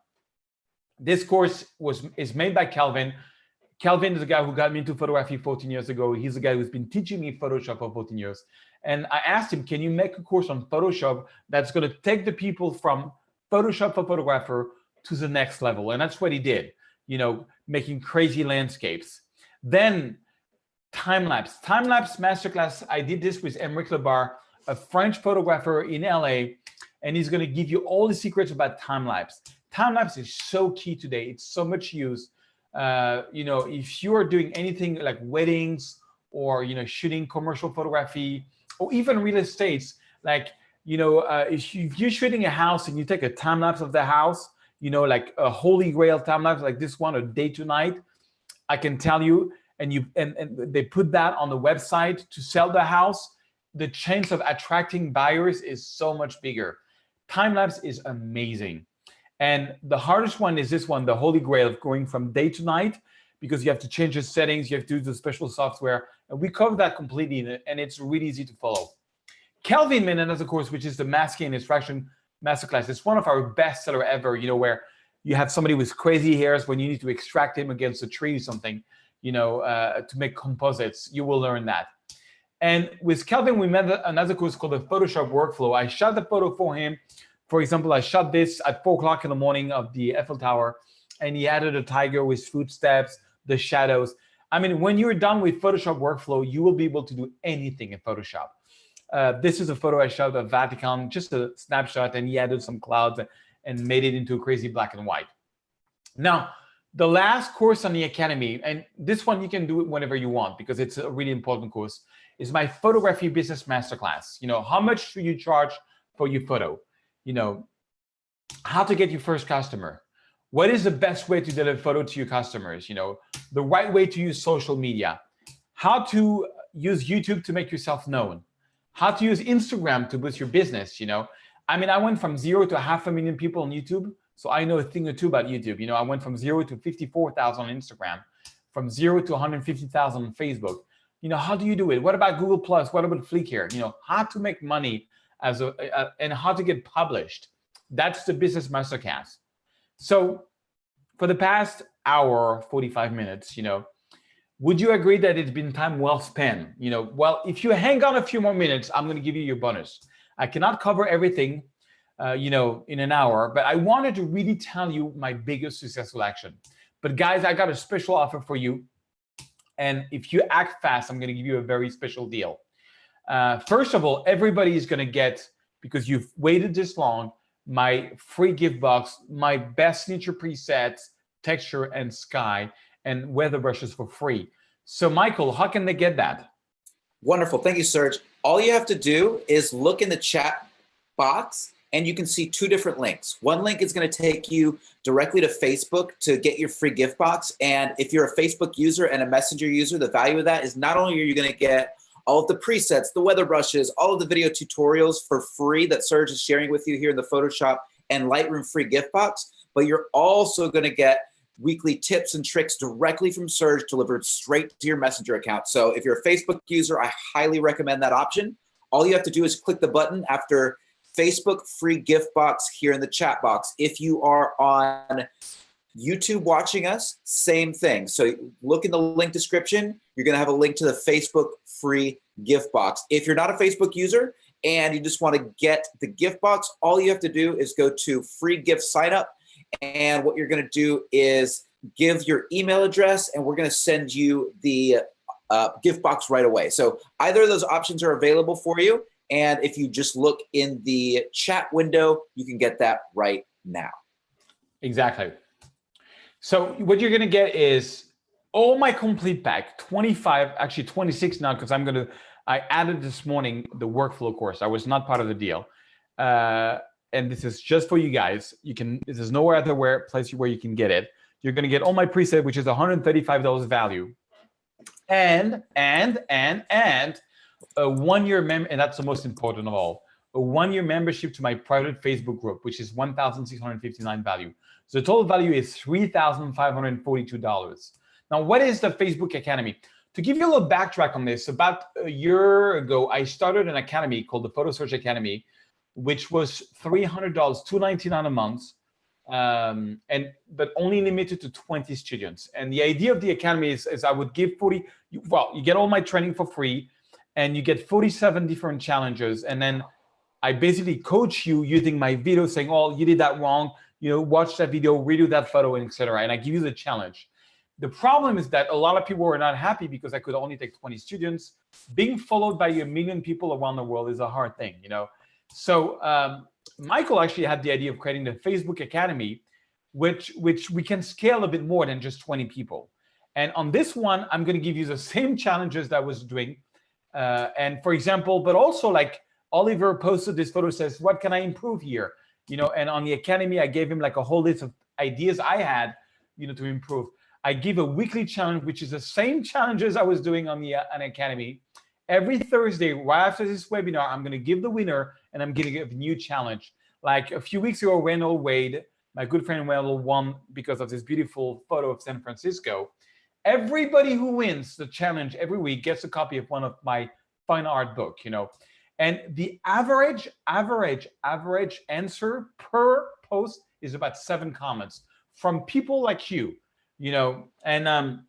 This course is made by Calvin. Calvin is the guy who got me into photography 14 years ago. He's the guy who's been teaching me Photoshop for 14 years. And I asked him, can you make a course on Photoshop that's going to take the people from Photoshop for photographer to the next level? And that's what he did, making crazy landscapes. Then time-lapse. Time-lapse masterclass, I did this with Emeric Lebar, a French photographer in LA, and he's going to give you all the secrets about time-lapse. Time-lapse is so key today. It's so much used. If you are doing anything like weddings or shooting commercial photography or even real estates, like if you're shooting a house and you take a time lapse of the house, like a holy grail time lapse like this one, a day to night, I can tell you, and they put that on the website to sell the house, the chance of attracting buyers is so much bigger. Time lapse is amazing. And the hardest one is this one, the holy grail of going from day to night, because you have to change the settings, you have to do the special software. And we cover that completely, and it's really easy to follow. Kelvin made another course, which is the Masking and Extraction Masterclass. It's one of our best seller ever, where you have somebody with crazy hairs when you need to extract him against a tree or something, to make composites. You will learn that. And with Kelvin, we made another course called the Photoshop Workflow. I shot the photo for him. For example, I shot this at 4 o'clock in the morning of the Eiffel Tower, and he added a tiger with footsteps, the shadows. I mean, when you're done with Photoshop Workflow, you will be able to do anything in Photoshop. This is a photo I shot of Vatican, just a snapshot, and he added some clouds and made it into a crazy black and white. Now, the last course on the Academy, and this one you can do it whenever you want because it's a really important course, is my Photography Business Masterclass. How much should you charge for your photo? How to get your first customer. What is the best way to deliver photo to your customers? The right way to use social media. How to use YouTube to make yourself known. How to use Instagram to boost your business. I went from 0 to 500,000 people on YouTube. So I know a thing or two about YouTube. I went from 0 to 54,000 on Instagram, from 0 to 150,000 on Facebook. How do you do it? What about Google Plus? What about Flickr? How to make money and how to get published. That's the Business Masterclass. So for the past hour, 45 minutes, would you agree that it's been time well spent? Well, if you hang on a few more minutes, I'm going to give you your bonus. I cannot cover everything, in an hour, but I wanted to really tell you my biggest successful action. But guys, I got a special offer for you. And if you act fast, I'm going to give you a very special deal. First of all, everybody is going to get, because you've waited this long, my free gift box, my best signature presets, texture and sky, and weather brushes for free. So Michael, how can they get that? Wonderful. Thank you, Serge. All you have to do is look in the chat box and you can see 2 different links. One link is going to take you directly to Facebook to get your free gift box. And if you're a Facebook user and a Messenger user, the value of that is not only are you going to get all of the presets, the weather brushes, all of the video tutorials for free that Serge is sharing with you here in the Photoshop and Lightroom free gift box, but you're also going to get weekly tips and tricks directly from Serge delivered straight to your Messenger account. So if you're a Facebook user, I highly recommend that option. All you have to do is click the button after Facebook free gift box here in the chat box. If you are on YouTube watching us, same thing. So look in the link description. You're going to have a link to the Facebook free gift box. If you're not a Facebook user and you just want to get the gift box, all you have to do is go to free gift sign up. And what you're going to do is give your email address, and we're going to send you the gift box right away. So either of those options are available for you. And if you just look in the chat window, you can get that right now. Exactly. So what you're going to get is all my complete pack, 25, actually 26 now, because I added this morning the workflow course. I was not part of the deal. And this is just for you guys. This is nowhere other place where you can get it. You're going to get all my preset, which is $135 value. And a 1 year and that's the most important of all, a 1 year membership to my private Facebook group, which is $1,659 value. So the total value is $3,542. Now, what is the Facebook Academy? To give you a little backtrack on this, about a year ago, I started an academy called the Photo Search Academy, which was $300, $299 a month, but only limited to 20 students. And the idea of the academy is I would give you get all my training for free, and you get 47 different challenges. And then I basically coach you using my video saying, oh, you did that wrong, watch that video, redo that photo, and etc. And I give you the challenge. The problem is that a lot of people were not happy because I could only take 20 students. Being followed by 1 million people around the world is a hard thing, So Michael actually had the idea of creating the Facebook Academy, which we can scale a bit more than just 20 people. And on this one, I'm going to give you the same challenges that I was doing. And for example, but also like Oliver posted this photo, says, what can I improve here? And on the Academy, I gave him like a whole list of ideas I had, to improve. I give a weekly challenge, which is the same challenges I was doing on the Academy. Every Thursday, right after this webinar, I'm going to give the winner, and I'm going to give a new challenge. Like a few weeks ago, Randall Wade, my good friend Randall, won because of this beautiful photo of San Francisco. Everybody who wins the challenge every week gets a copy of one of my fine art book, And the average answer per post is about 7 comments from people like you, And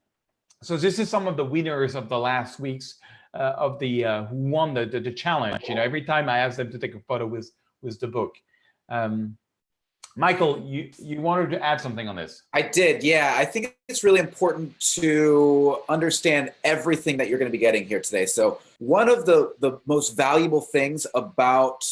so this is some of the winners of the last weeks. Of the who won the challenge. Every time I ask them to take a photo with the book. Michael, you wanted to add something on this? I did, yeah. I think it's really important to understand everything that you're going to be getting here today. So one of the most valuable things about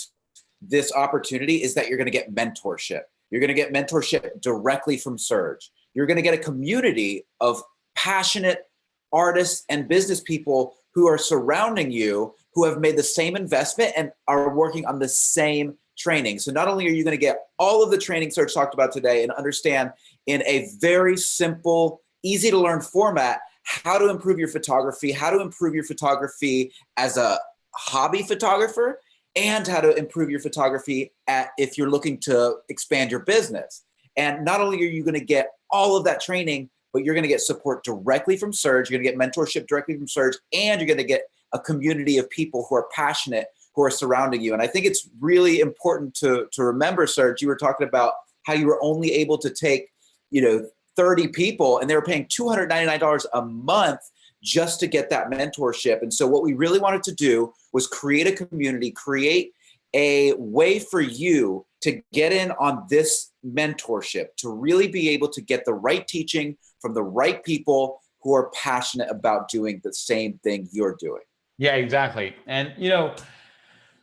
this opportunity is that you're going to get mentorship. You're going to get mentorship directly from Serge. You're going to get a community of passionate artists and business people who are surrounding you, who have made the same investment and are working on the same training. So not only are you going to get all of the training Serge talked about today and understand in a very simple, easy to learn format, how to improve your photography, how to improve your photography as a hobby photographer, and how to improve your photography if you're looking to expand your business. And not only are you going to get all of that training, but you're going to get support directly from Serge. You're going to get mentorship directly from Serge, and you're going to get a community of people who are passionate, who are surrounding you. And I think it's really important to remember, Serge, you were talking about how you were only able to take, 30 people, and they were paying $299 a month just to get that mentorship. And so what we really wanted to do was create a community, create a way for you to get in on this mentorship, to really be able to get the right teaching from the right people who are passionate about doing the same thing you're doing. Yeah, exactly. And,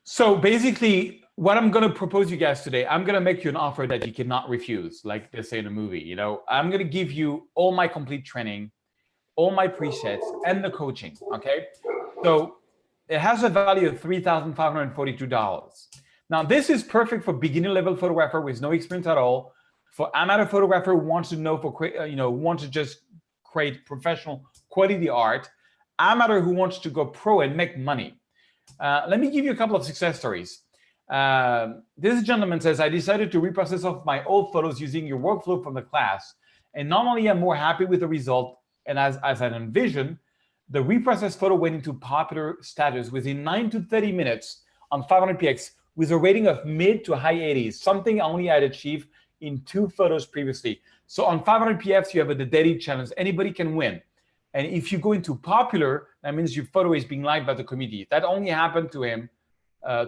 so basically what I'm going to propose you guys today, I'm going to make you an offer that you cannot refuse, like they say in a movie. I'm going to give you all my complete training, all my presets, and the coaching, okay? So it has a value of $3,542. Now, this is perfect for beginner level photographer with no experience at all, for amateur photographer who wants to wants to just create professional quality art, amateur who wants to go pro and make money. Let me give you a couple of success stories. This gentleman says, I decided to reprocess off my old photos using your workflow from the class. And not only am I more happy with the result, and as I envisioned, the reprocessed photo went into popular status within 9 to 30 minutes on 500px with a rating of mid to high 80s, something only I'd achieved in 2 photos previously. So on 500px, you have the daily challenge. Anybody can win. And if you go into popular, that means your photo is being liked by the community. That only happened to him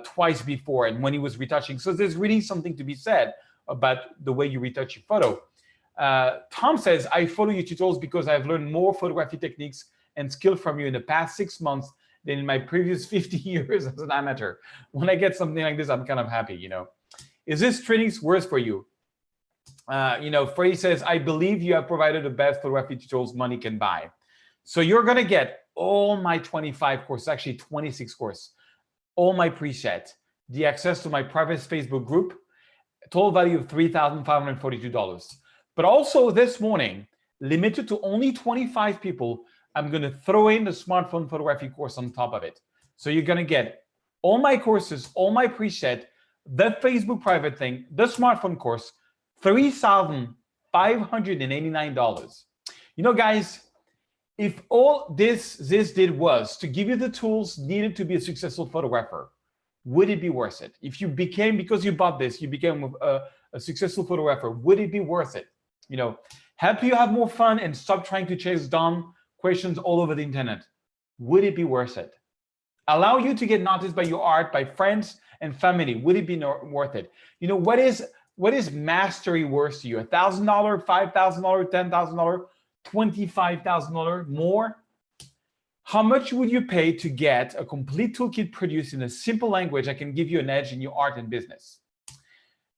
twice before, and when he was retouching. So there's really something to be said about the way you retouch your photo. Tom says, I follow your tutorials because I've learned more photography techniques and skill from you in the past 6 months than in my previous 50 years as an amateur. When I get something like this, I'm kind of happy, you know. Is this training worth for you? You know, Freddie says, I believe you have provided the best photography tutorials money can buy. So you're gonna get all my 25 courses, actually 26 courses, all my preset, the access to my private Facebook group, total value of $3,542. But also this morning, limited to only 25 people, I'm gonna throw in the smartphone photography course on top of it. So you're gonna get all my courses, all my preset, the Facebook private thing, the smartphone course, $3,589. You know, guys, if all this did was to give you the tools needed to be a successful photographer, would it be worth it? If you became, because you bought this, you became a successful photographer, would it be worth it? You know, help you have more fun and stop trying to chase dumb questions all over the internet. Would it be worth it? Allow you to get noticed by your art, by friends and family. Would it be worth it? You know, what is mastery worth to you? $1,000, $5,000, $10,000? $25,000 more? How much would you pay to get a complete toolkit produced in a simple language that can give you an edge in your art and business?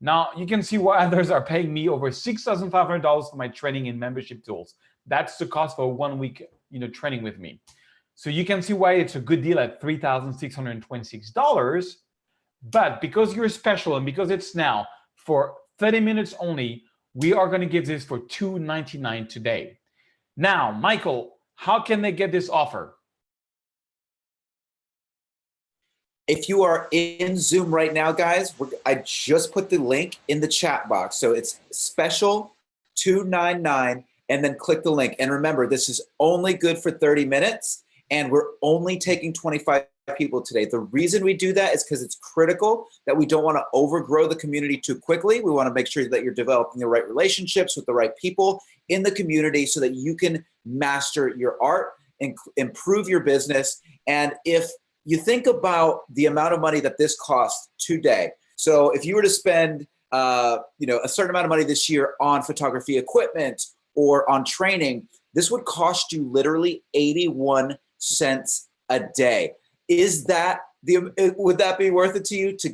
Now, you can see why others are paying me over $6,500 for my training in membership tools. That's the cost for a 1 week, you know, training with me. So you can see why it's a good deal at $3,626. But because you're special and because it's now for 30 minutes only, we are going to give this for $299 today. Now, Michael, how can they get this offer? If you are in Zoom right now, guys, I just put the link in the chat box. So it's special $299, and then click the link. And remember, this is only good for 30 minutes, and we're only taking 25 people today. The reason we do that is because it's critical that we don't want to overgrow the community too quickly. We want to make sure that you're developing the right relationships with the right people in the community so that you can master your art and improve your business. And if you think about the amount of money that this costs today, so if you were to spend you know, a certain amount of money this year on photography equipment or on training, this would cost you literally 81 cents a day. Is that would that be worth it to you to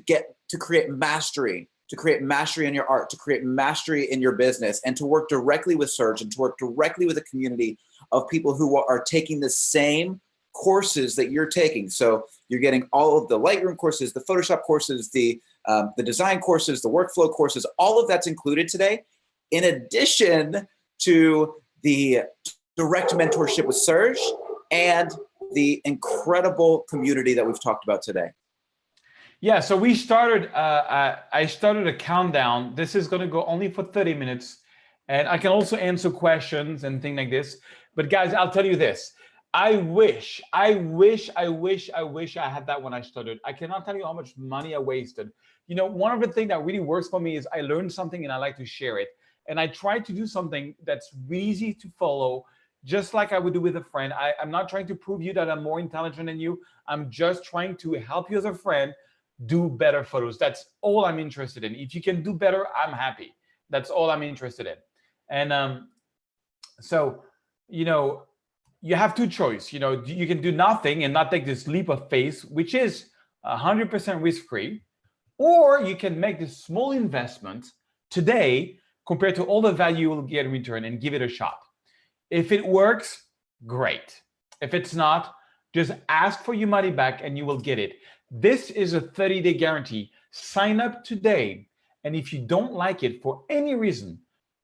create mastery, in your art, to create mastery in your business, and to work directly with Serge and to work directly with a community of people who are taking the same courses that you're taking? So you're getting all of the Lightroom courses, the Photoshop courses, the design courses, the workflow courses, all of that's included today, in addition to the direct mentorship with Serge and the incredible community that we've talked about today. Yeah, so we started, I started a countdown. This is gonna go only for 30 minutes. And I can also answer questions and things like this. But guys, I'll tell you this. I wish I had that when I started. I cannot tell you how much money I wasted. You know, one of the things that really works for me is I learned something and I like to share it. And I try to do something that's easy to follow, just like I would do with a friend. I'm not trying to prove you that I'm more intelligent than you. I'm just trying to help you as a friend do better photos. That's all I'm interested in. If you can do better, I'm happy. That's all I'm interested in. And so, you know, you have two choices. You know, you can do nothing and not take this leap of faith, which is 100% risk-free, or you can make this small investment today compared to all the value you will get in return and give it a shot. If it works, great. If it's not, just ask for your money back and you will get it. This is a 30-day guarantee. Sign up today. And if you don't like it for any reason,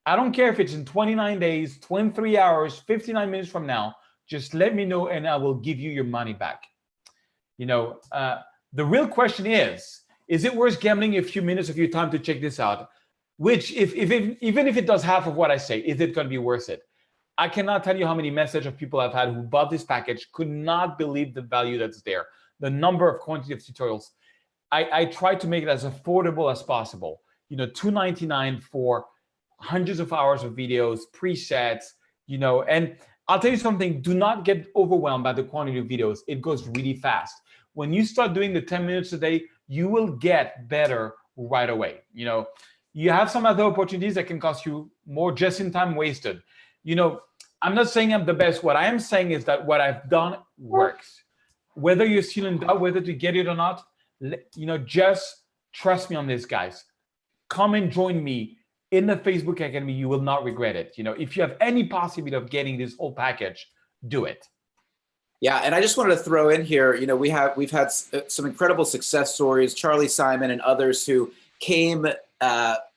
I don't care if it's in 29 days, 23 hours, 59 minutes from now, just let me know and I will give you your money back. You know, the real question is Is it worth gambling a few minutes of your time to check this out? Which, even if it does half of what I say, is it going to be worth it? I cannot tell you how many messages of people I've had who bought this package, could not believe the value that's there, the number of quantity of tutorials. I try to make it as affordable as possible. You know, $2.99 for hundreds of hours of videos, presets, you know, and I'll tell you something, do not get overwhelmed by the quantity of videos. It goes really fast. When you start doing the 10 minutes a day, you will get better right away. You know, you have some other opportunities that can cost you more just in time wasted. You know, I'm not saying I'm the best. What I am saying is that what I've done works. Whether you're still in doubt whether to get it or not, you know, just trust me on this, guys. Come and join me in the Facebook Academy. You will not regret it. You know, if you have any possibility of getting this whole package, do it. Yeah, and I just wanted to throw in here, you know, we've had some incredible success stories, Charlie Simon and others who came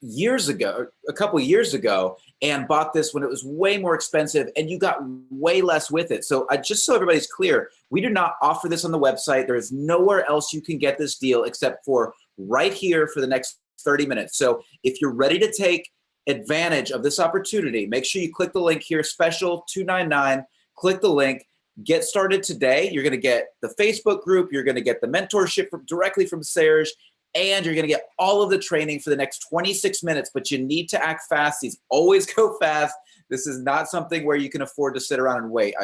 years ago, a couple years ago, and bought this when it was way more expensive, and you got way less with it. So just so everybody's clear, we do not offer this on the website. There is nowhere else you can get this deal except for right here for the next 30 minutes. So if you're ready to take advantage of this opportunity, make sure you click the link here, special $2.99, click the link. Get started today. You're going to get the Facebook group. You're going to get the mentorship directly from Serge, and you're going to get all of the training for the next 26 minutes. But you need to act fast. These always go fast. This is not something where you can afford to sit around and wait.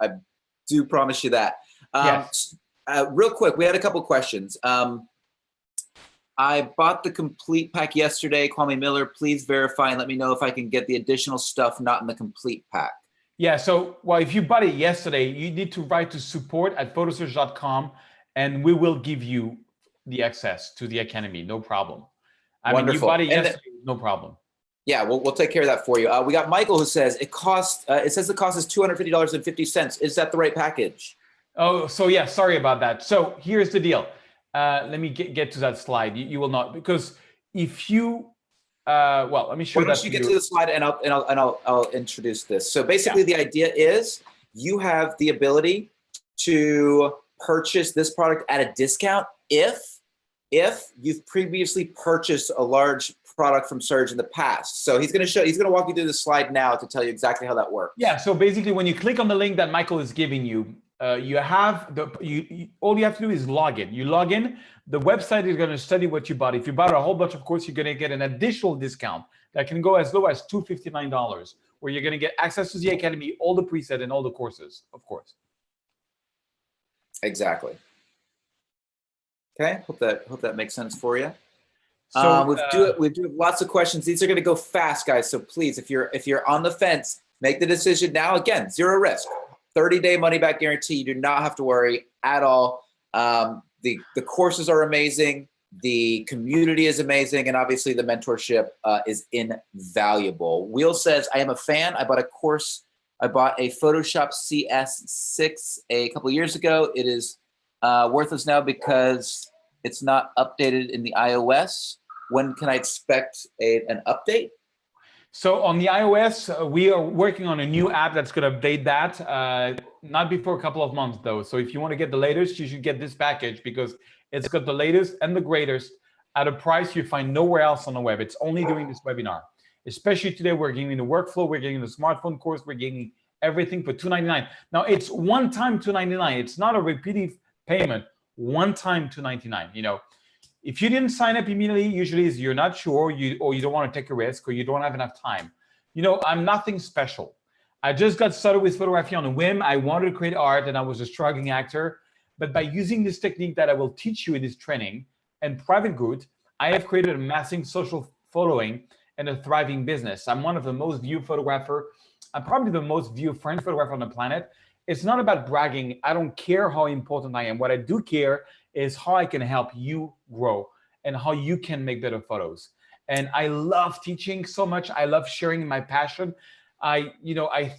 I do promise you that. Yes. Real quick, we had a couple questions. I bought the complete pack yesterday. Kwame Miller, please verify and let me know if I can get the additional stuff not in the complete pack. Yeah, so, well, if you bought it yesterday, you need to write to support@photosurge.com, and we will give you the access to the Academy, no problem. I mean, you bought it yesterday, no problem. Yeah, we'll take care of that for you. We got Michael who says it says the cost is $250.50. Is that the right package? Oh, so yeah, sorry about that. So here's the deal. Let me get to that slide. You will not, because if you well, let me show that. Why don't you get to the slide and I'll introduce this. So basically, the idea is you have the ability to purchase this product at a discount if you've previously purchased a large product from Serge in the past. So he's going to walk you through the slide now to tell you exactly how that works. Yeah. So basically, when you click on the link that Michael is giving you, you have all you have to do is log in. You log in. The website is going to study what you bought. If you bought a whole bunch of courses, you're going to get an additional discount that can go as low as $259, where you're going to get access to the Academy, all the presets, and all the courses, of course. Exactly. Okay. Hope that makes sense for you. So we do have lots of questions. These are going to go fast, guys. So please, if you're on the fence, make the decision now. Again, zero risk. 30-day money-back guarantee. You do not have to worry at all. The courses are amazing. The community is amazing. And obviously the mentorship is invaluable. Wheel says, I am a fan. I bought a course. I bought a Photoshop CS6 a couple of years ago. It is worthless now because it's not updated in the iOS. When can I expect an update? So on the iOS, we are working on a new app that's going to update that. Not before a couple of months, though. So if you want to get the latest, you should get this package because it's got the latest and the greatest at a price you find nowhere else on the web. It's only doing this webinar. Especially today, we're giving the workflow, we're giving the smartphone course, we're giving everything for $299. Now, it's one-time $299. It's not a repeated payment. One-time $299. You know, if you didn't sign up immediately, usually is you're not sure, or you don't want to take a risk, or you don't have enough time. You know, I'm nothing special. I just got started with photography on a whim. I wanted to create art, and I was a struggling actor. But by using this technique that I will teach you in this training and private group, I have created a massive social following and a thriving business. I'm one of the most viewed photographer. I'm probably the most viewed French photographer on the planet. It's not about bragging. I don't care how important I am. What I do care is how I can help you grow and how you can make better photos. And I love teaching so much. I love sharing my passion. I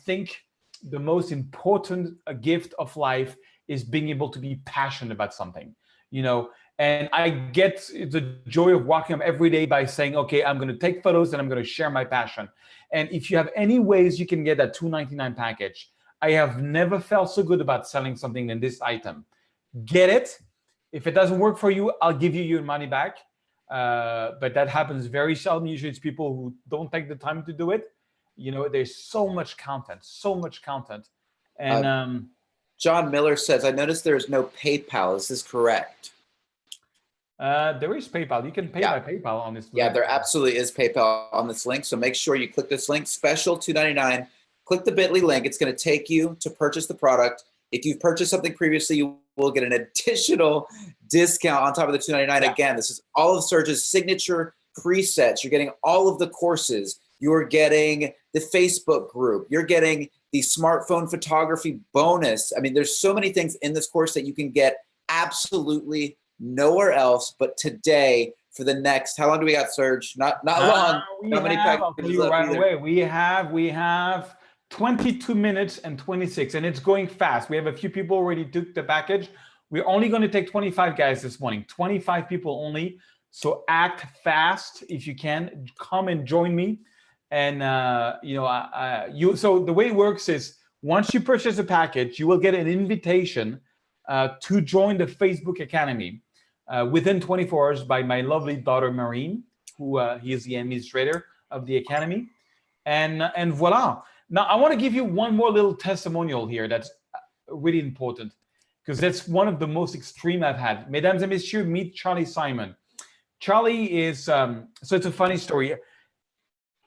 think the most important gift of life is being able to be passionate about something, you know, and I get the joy of walking up every day by saying, okay, I'm going to take photos and I'm going to share my passion. And if you have any ways you can get that $299 package, I have never felt so good about selling something than this item. Get it. If it doesn't work for you, I'll give you your money back. But that happens very seldom. Usually it's people who don't take the time to do it. You know, there's so much content. And John Miller says, I noticed there's no PayPal. Is this correct? there is PayPal. You can pay by PayPal on this. Yeah, there absolutely is PayPal on this link. So make sure you click this link, special $2.99. Click the bit.ly link. It's going to take you to purchase the product. If you've purchased something previously, you will get an additional discount on top of the $2.99. Yeah. Again, this is all of Serge's signature presets. You're getting all of the courses. You're getting the Facebook group. You're getting the smartphone photography bonus. I mean, there's so many things in this course that you can get absolutely nowhere else but today for the next, how long do we got, Serge? Not long. How many packages left right either? away. We have 22 minutes and 26, and it's going fast. We have a few people already took the package. We're only going to take 25 guys this morning, 25 people only. So act fast if you can. Come and join me. And so the way it works is once you purchase a package, you will get an invitation to join the Facebook Academy within 24 hours by my lovely daughter Marine, who he is the administrator of the Academy, and voila. Now I want to give you one more little testimonial here that's really important because that's one of the most extreme I've had. Mesdames et messieurs, meet Charlie Simon. Charlie is so it's a funny story.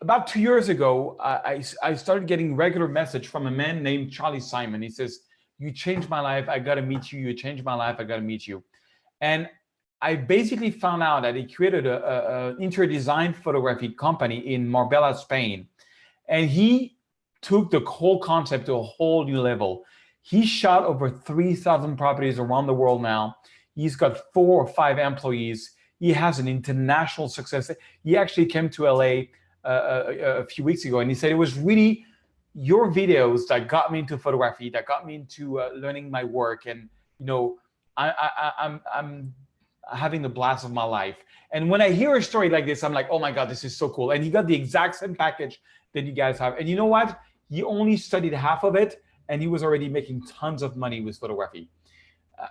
About 2 years ago, I started getting regular message from a man named Charlie Simon. He says, "You changed my life. I got to meet you. You changed my life. I got to meet you." And I basically found out that he created an interior design photography company in Marbella, Spain. And he took the whole concept to a whole new level. He shot over 3,000 properties around the world now. He's got 4 or 5 employees. He has an international success. He actually came to LA a few weeks ago, and he said it was really your videos that got me into photography, that got me into learning my work, and I'm having the blast of my life. And when I hear a story like this, I'm like, oh my God, this is so cool. And he got the exact same package that you guys have. And you know what? He only studied half of it, and he was already making tons of money with photography.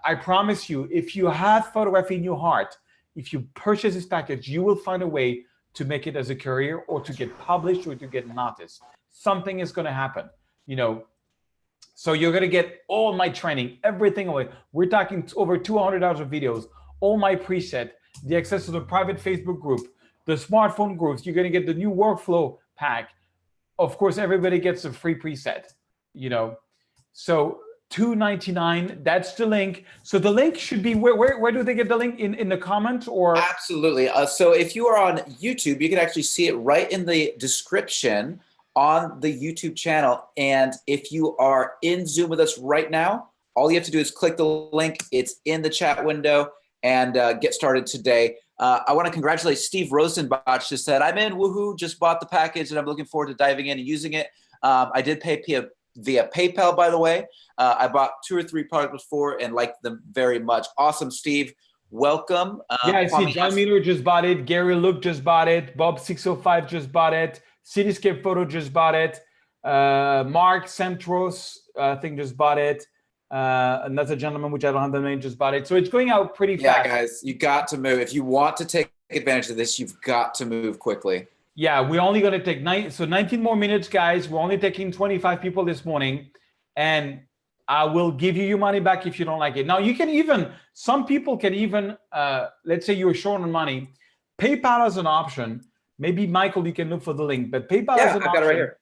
I promise you, if you have photography in your heart, if you purchase this package, you will find a way to make it as a career or to get published or to get noticed. Something is going to happen, So you're going to get all my training, everything away. We're talking over 200 hours of videos, all my preset, the access to the private Facebook group, the smartphone groups. You're going to get the new workflow pack. Of course, everybody gets a free preset, So $2.99, that's the link. So the link should be where do they get the link in the comment or? Absolutely. So if you are on YouTube, you can actually see it right in the description on the YouTube channel. And if you are in Zoom with us right now, all you have to do is click the link. It's in the chat window and get started today. I want to congratulate Steve Rosenbach. Just said, I'm in, woohoo, just bought the package and I'm looking forward to diving in and using it. I did pay via PayPal, by the way. I bought 2 or 3 products before and liked them very much. Awesome, Steve. Welcome. I see John Miller just bought it. Gary Luke just bought it. Bob605 just bought it. Cityscape Photo just bought it. Mark Centros, I think, just bought it. Another gentleman, which I don't have the name, just bought it. So it's going out pretty fast. Yeah, guys, you got to move. If you want to take advantage of this, you've got to move quickly. Yeah, we're only going to take 19 more minutes, guys. We're only taking 25 people this morning, and I will give you your money back if you don't like it. Now, you can even, some people can even, let's say you're short on money, PayPal as an option. Maybe, Michael, you can look for the link, but PayPal as an option. Got it right here.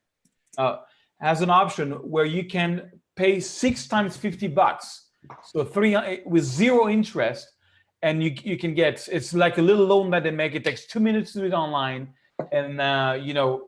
Has an option where you can pay 6 times $50. So 3 with 0 interest, and you can get, it's like a little loan that they make. It takes 2 minutes to do it online. And,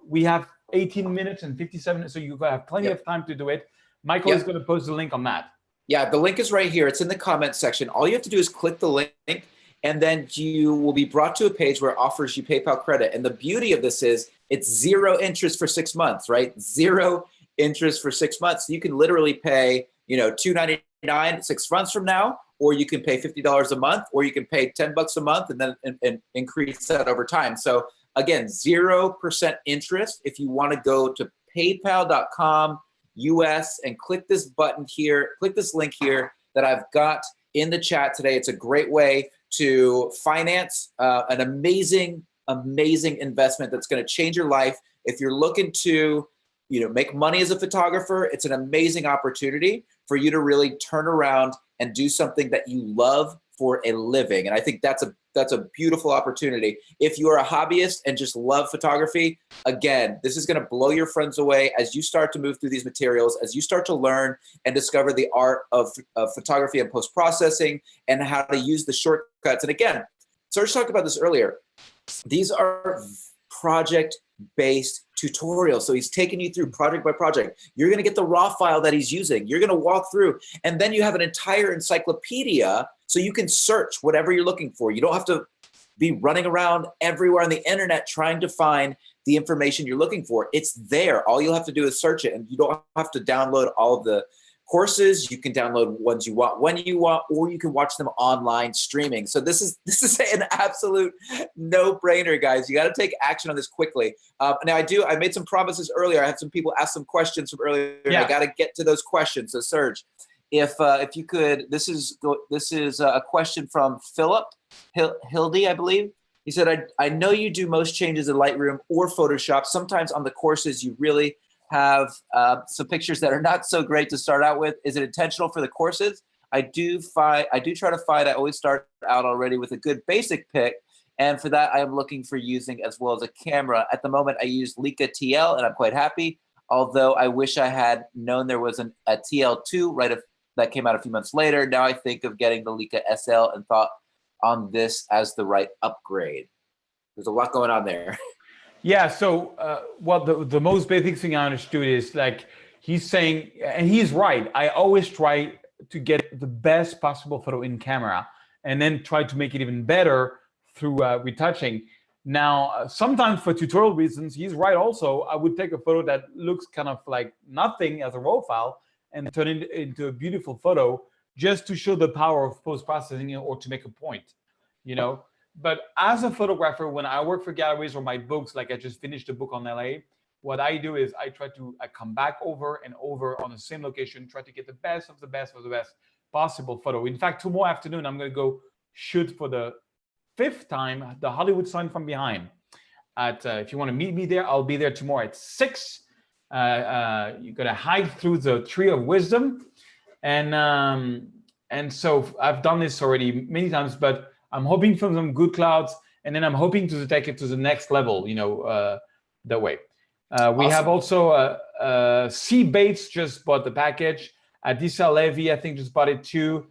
we have 18 minutes and 57 minutes, so you have plenty of time to do it. Michael is going to post the link on that. Yeah, the link is right here. It's in the comment section. All you have to do is click the link, and then you will be brought to a page where it offers you PayPal credit. And the beauty of this is it's 0 interest for 6 months, right? 0 interest for 6 months. You can literally pay, $2.99 6 months from now, or you can pay $50 a month, or you can pay $10 a month and then and increase that over time. So again, 0% interest. If you want to go to paypal.com US and click this button here, click this link here that I've got in the chat today. It's a great way to finance an amazing investment that's going to change your life. If you're looking to, make money as a photographer, it's an amazing opportunity for you to really turn around and do something that you love for a living. And I think that's a beautiful opportunity. If you are a hobbyist and just love photography, again, this is going to blow your friends away as you start to move through these materials, as you start to learn and discover the art of photography and post-processing and how to use the shortcuts. And again, Serge talked about this earlier. These are project-based tutorials. So he's taking you through project by project. You're going to get the raw file that he's using. You're going to walk through, and then you have an entire encyclopedia so you can search whatever you're looking for. You don't have to be running around everywhere on the internet trying to find the information you're looking for. It's there. All you'll have to do is search it, and you don't have to download all of the courses. You can download ones you want when you want, or you can watch them online streaming. So this is an absolute no-brainer, guys. You got to take action on this quickly. Now I made some promises earlier. I had some people ask some questions from earlier. Yeah. I got to get to those questions. So Serge, if you could, this is a question from Philip Hildy, I believe. He said, I know you do most changes in Lightroom or Photoshop. Sometimes on the courses you really have some pictures that are not so great to start out with. Is it intentional for the courses? I do try to find, I always start out already with a good basic pick. And for that, I am looking for using as well as a camera. At the moment, I use Leica TL and I'm quite happy. Although I wish I had known there was a TL2 that came out a few months later. Now I think of getting the Leica SL and thought on this as the right upgrade. There's a lot going on there. Yeah, so the most basic thing I understood is like he's saying, and he's right, I always try to get the best possible photo in camera and then try to make it even better through retouching. Now, sometimes for tutorial reasons, he's right also, I would take a photo that looks kind of like nothing as a raw file and turn it into a beautiful photo just to show the power of post-processing or to make a point, But as a photographer, when I work for galleries or my books, like I just finished a book on LA, what I do is I come back over and over on the same location, try to get the best of the best of the best possible photo. In fact, tomorrow afternoon, I'm going to go shoot for the 5th time the Hollywood sign from behind. If you want to meet me there, I'll be there tomorrow at 6. You're going to hike through the tree of wisdom. And so I've done this already many times, but I'm hoping for some good clouds, and then I'm hoping to take it to the next level, that way. Awesome. We have also C. Bates just bought the package. Adisa Levy, I think, just bought it too.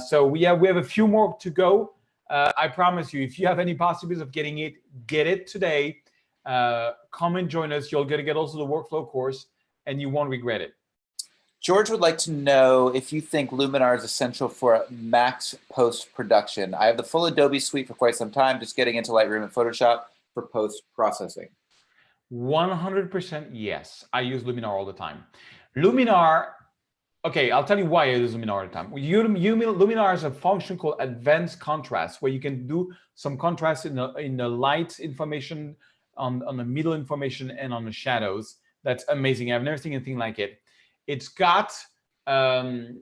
So we have a few more to go. I promise you, if you have any possibilities of getting it, get it today. Come and join us. You're going to get also the workflow course, and you won't regret it. George would like to know if you think Luminar is essential for max post-production. I have the full Adobe suite for quite some time, just getting into Lightroom and Photoshop for post-processing. 100% yes. I use Luminar all the time. Luminar, okay, I'll tell you why I use Luminar all the time. Luminar has a function called advanced contrast, where you can do some contrast in the light information, on the middle information, and on the shadows. That's amazing. I've never seen anything like it. It's got a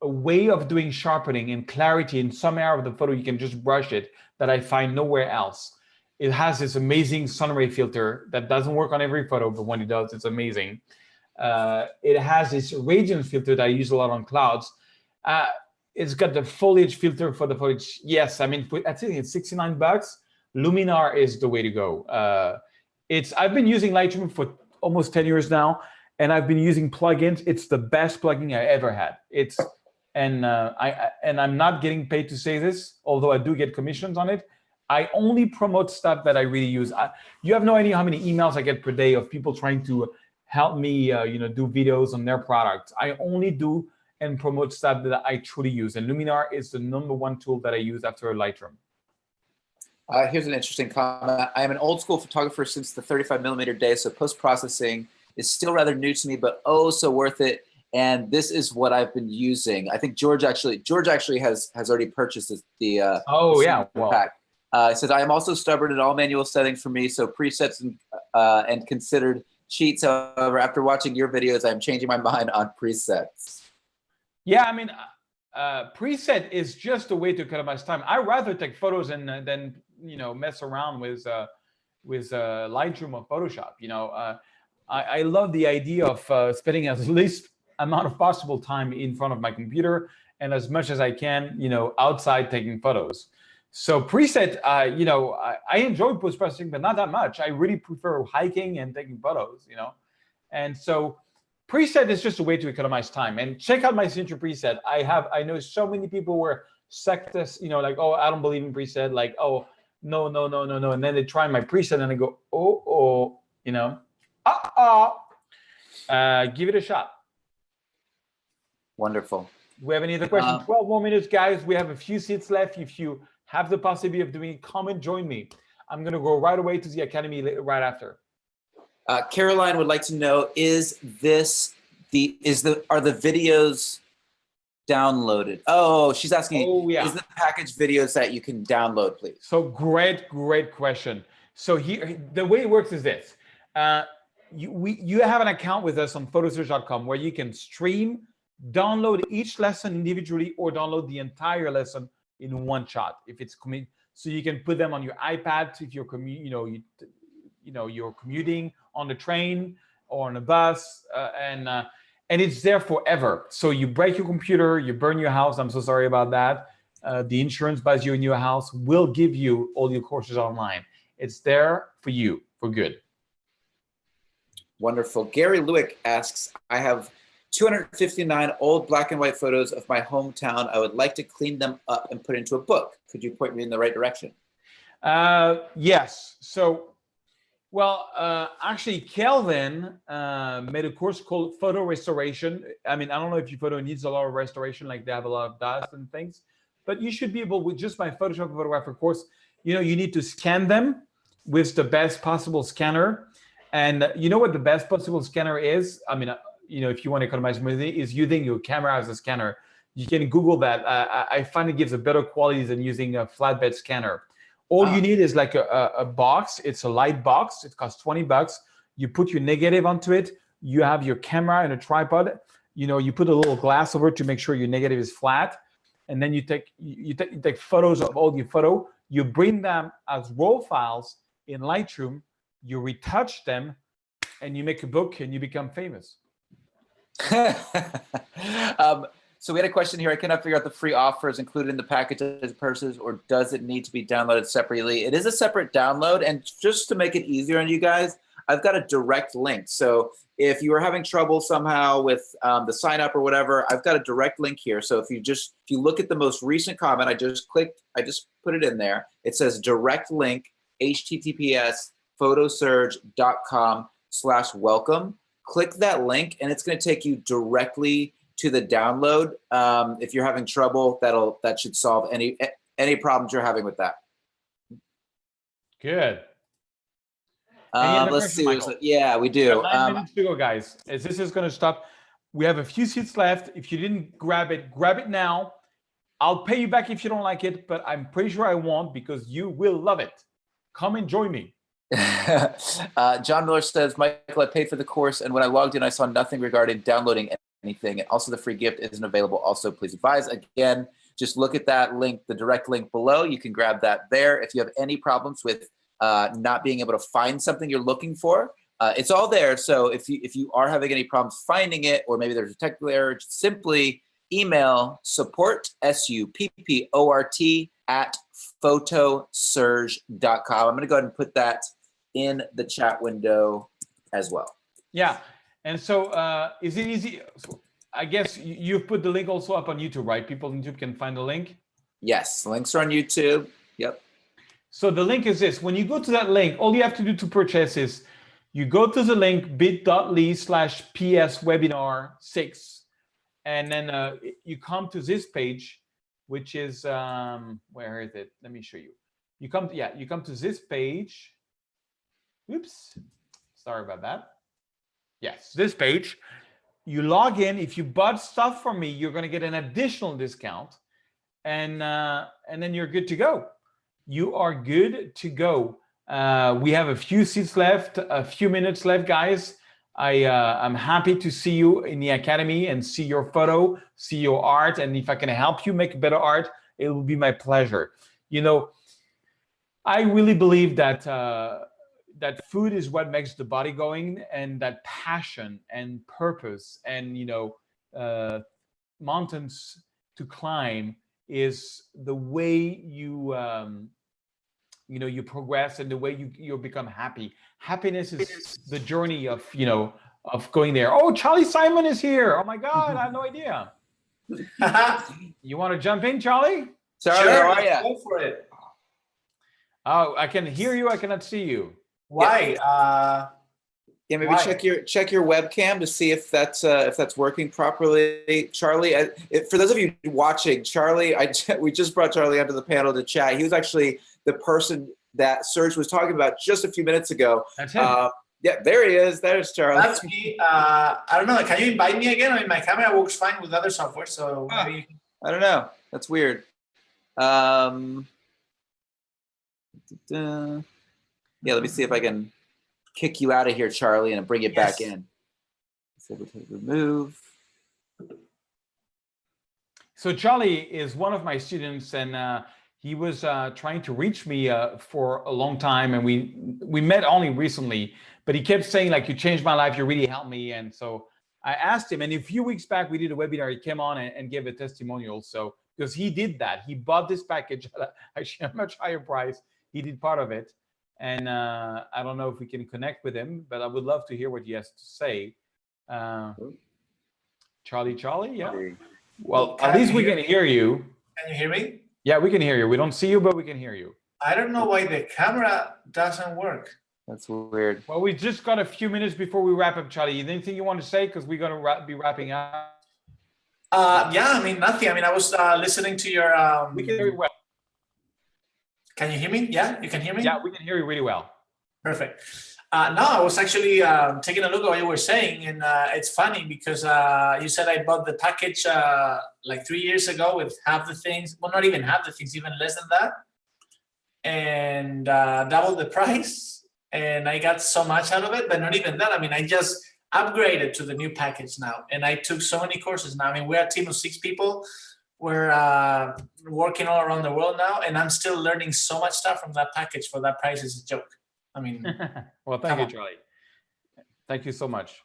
way of doing sharpening and clarity in some area of the photo. You can just brush it that I find nowhere else. It has this amazing sun ray filter that doesn't work on every photo, but when it does, it's amazing. It has this radiance filter that I use a lot on clouds. It's got the foliage filter for the foliage. Yes, I mean, I think it's $69. Luminar is the way to go. I've been using Lightroom for almost 10 years now. And I've been using plugins. It's the best plugin I ever had. I'm not getting paid to say this, although I do get commissions on it. I only promote stuff that I really use. You have no idea how many emails I get per day of people trying to help me, do videos on their products. I only do and promote stuff that I truly use. And Luminar is the #1 tool that I use after Lightroom. Here's an interesting comment. I am an old school photographer since the 35mm days, so post-processing is still rather new to me, but oh so worth it. And this is what I've been using. I think George actually has already purchased the pack. He says, I am also stubborn in all manual settings for me, so presets and considered cheats. However, after watching your videos, I'm changing my mind on presets. Yeah, I mean, preset is just a way to economize time. I rather take photos and than mess around with Lightroom or Photoshop. I love the idea of spending as least amount of possible time in front of my computer and as much as I can, outside taking photos. So preset, I enjoy post processing, but not that much. I really prefer hiking and taking photos, And so preset is just a way to economize time. And check out my signature preset. I know so many people were sectors, like, oh, I don't believe in preset. Like, oh, no. And then they try my preset and they go, give it a shot. Wonderful. We have any other questions? 12 more minutes, guys. We have a few seats left. If you have the possibility of doing it, come and join me. I'm going to go right away to the Academy right after. Caroline would like to know, are the videos downloaded? Oh, she's asking, is the package videos that you can download, please? So great question. So here, the way it works is this. You have an account with us on photosurge.com where you can stream, download each lesson individually, or download the entire lesson in one shot. If it's so you can put them on your iPad if you're you're commuting on the train or on a bus, and it's there forever. So you break your computer, you burn your house. I'm so sorry about that. The insurance buys you a new house. Will give you all your courses online. It's there for you for good. Wonderful. Gary Lewick asks, I have 259 old black and white photos of my hometown. I would like to clean them up and put into a book. Could you point me in the right direction? Yes. So, actually, Kelvin made a course called Photo Restoration. I mean, I don't know if your photo needs a lot of restoration, like they have a lot of dust and things, but you should be able, with just my Photoshop Photographer course, you need to scan them with the best possible scanner. And you know what the best possible scanner is? I mean, if you want to economize money, is using your camera as a scanner. You can Google that. I find it gives a better quality than using a flatbed scanner. All you need is like a box. It's a light box. It costs $20. You put your negative onto it. You have your camera and a tripod. You put a little glass over it to make sure your negative is flat. And then you take photos of all your photo. You bring them as RAW files in Lightroom. You retouch them, and you make a book, and you become famous. So we had a question here. I cannot figure out the free offers included in the package as purses, or does it need to be downloaded separately? It is a separate download, and just to make it easier on you guys, I've got a direct link. So if you are having trouble somehow with the sign up or whatever, I've got a direct link here. So if you look at the most recent comment, I just put it in there. It says direct link, https://photosurge.com/welcome. Click that link, and it's going to take you directly to the download. If you're having trouble, that should solve any problems you're having with that. Good. Let's see. Yeah, we do. 9 minutes to go, guys. As this is going to stop, we have a few seats left. If you didn't grab it now. I'll pay you back if you don't like it, but I'm pretty sure I won't, because you will love it. Come and join me. John Miller says, Michael, I paid for the course, and when I logged in, I saw nothing regarding downloading anything, and also the free gift isn't available. Also, please advise. Again, just look at that link, the direct link below. You can grab that there. If you have any problems with not being able to find something you're looking for, it's all there. So if you are having any problems finding it, or maybe there's a technical error, just simply email support, SUPPORT, @photosurge.com. I'm going to go ahead and put that in the chat window as well. Yeah. And so is it easy? So I guess you've put the link also up on YouTube, right? People on YouTube can find the link? Yes, links are on YouTube. Yep. So the link is this. When you go to that link, all you have to do to purchase is you go to the link bit.ly/PS-webinar6, and then you come to this page, which is, where is it? Let me show you. You come to this page. Oops, sorry about that. Yes, this page. You log in. If you bought stuff from me, you're going to get an additional discount, and then you're good to go. You are good to go. We have a few seats left, a few minutes left, guys. I'm happy to see you in the academy and see your photo, see your art, and if I can help you make better art, it will be my pleasure. You know, I really believe that that food is what makes the body going, and that passion and purpose and mountains to climb is the way you progress and the way you become happy. Happiness is the journey of of going there. Oh, Charlie Simon is here. Oh my God, I had no idea. You want to jump in, Charlie? Charlie, Sure, how are you? go for it. Oh, I can hear you. I cannot see you. Why? Yeah, maybe Why? check your webcam to see if that's working properly. Charlie, for those of you watching, Charlie, we just brought Charlie onto the panel to chat. He was actually the person that Serge was talking about just a few minutes ago. That's him. Yeah, there he is. There's Charlie. That's me. I don't know. Can you invite me again? I mean, my camera works fine with other software, so maybe you can. I don't know. That's weird. Yeah, let me see if I can kick you out of here, Charlie, and bring you back in. Disable to remove. So Charlie is one of my students, and he was trying to reach me for a long time, and we met only recently. But he kept saying, like, you changed my life, you really helped me. And so I asked him, and a few weeks back we did a webinar. He came on and gave a testimonial. So because he did that, he bought this package at actually a much higher price. He did part of it, and I don't know if we can connect with him, but I would love to hear what he has to say. Charlie, yeah. Well, at least we can hear you. Can you hear me? Yeah, we can hear you. We don't see you, but we can hear you. I don't know why the camera doesn't work. That's weird. Well, we just got a few minutes before we wrap up, Charlie. Anything you want to say? Because we're going to be wrapping up. Yeah, I mean, nothing. I mean, I was listening to your. We can hear you well. Can you hear me? Yeah, you can hear me? Yeah, we can hear you really well. Perfect. No, I was actually taking a look at what you were saying, and it's funny because you said I bought the package like 3 years ago with half the things. Well, not even half the things, even less than that, and double the price. And I got so much out of it, but not even that. I mean, I just upgraded to the new package now, and I took so many courses now. I mean, we're a team of 6 people. We're working all around the world now, and I'm still learning so much stuff from that package for that price. Is a joke. I mean, well, thank you, Charlie. Thank you so much.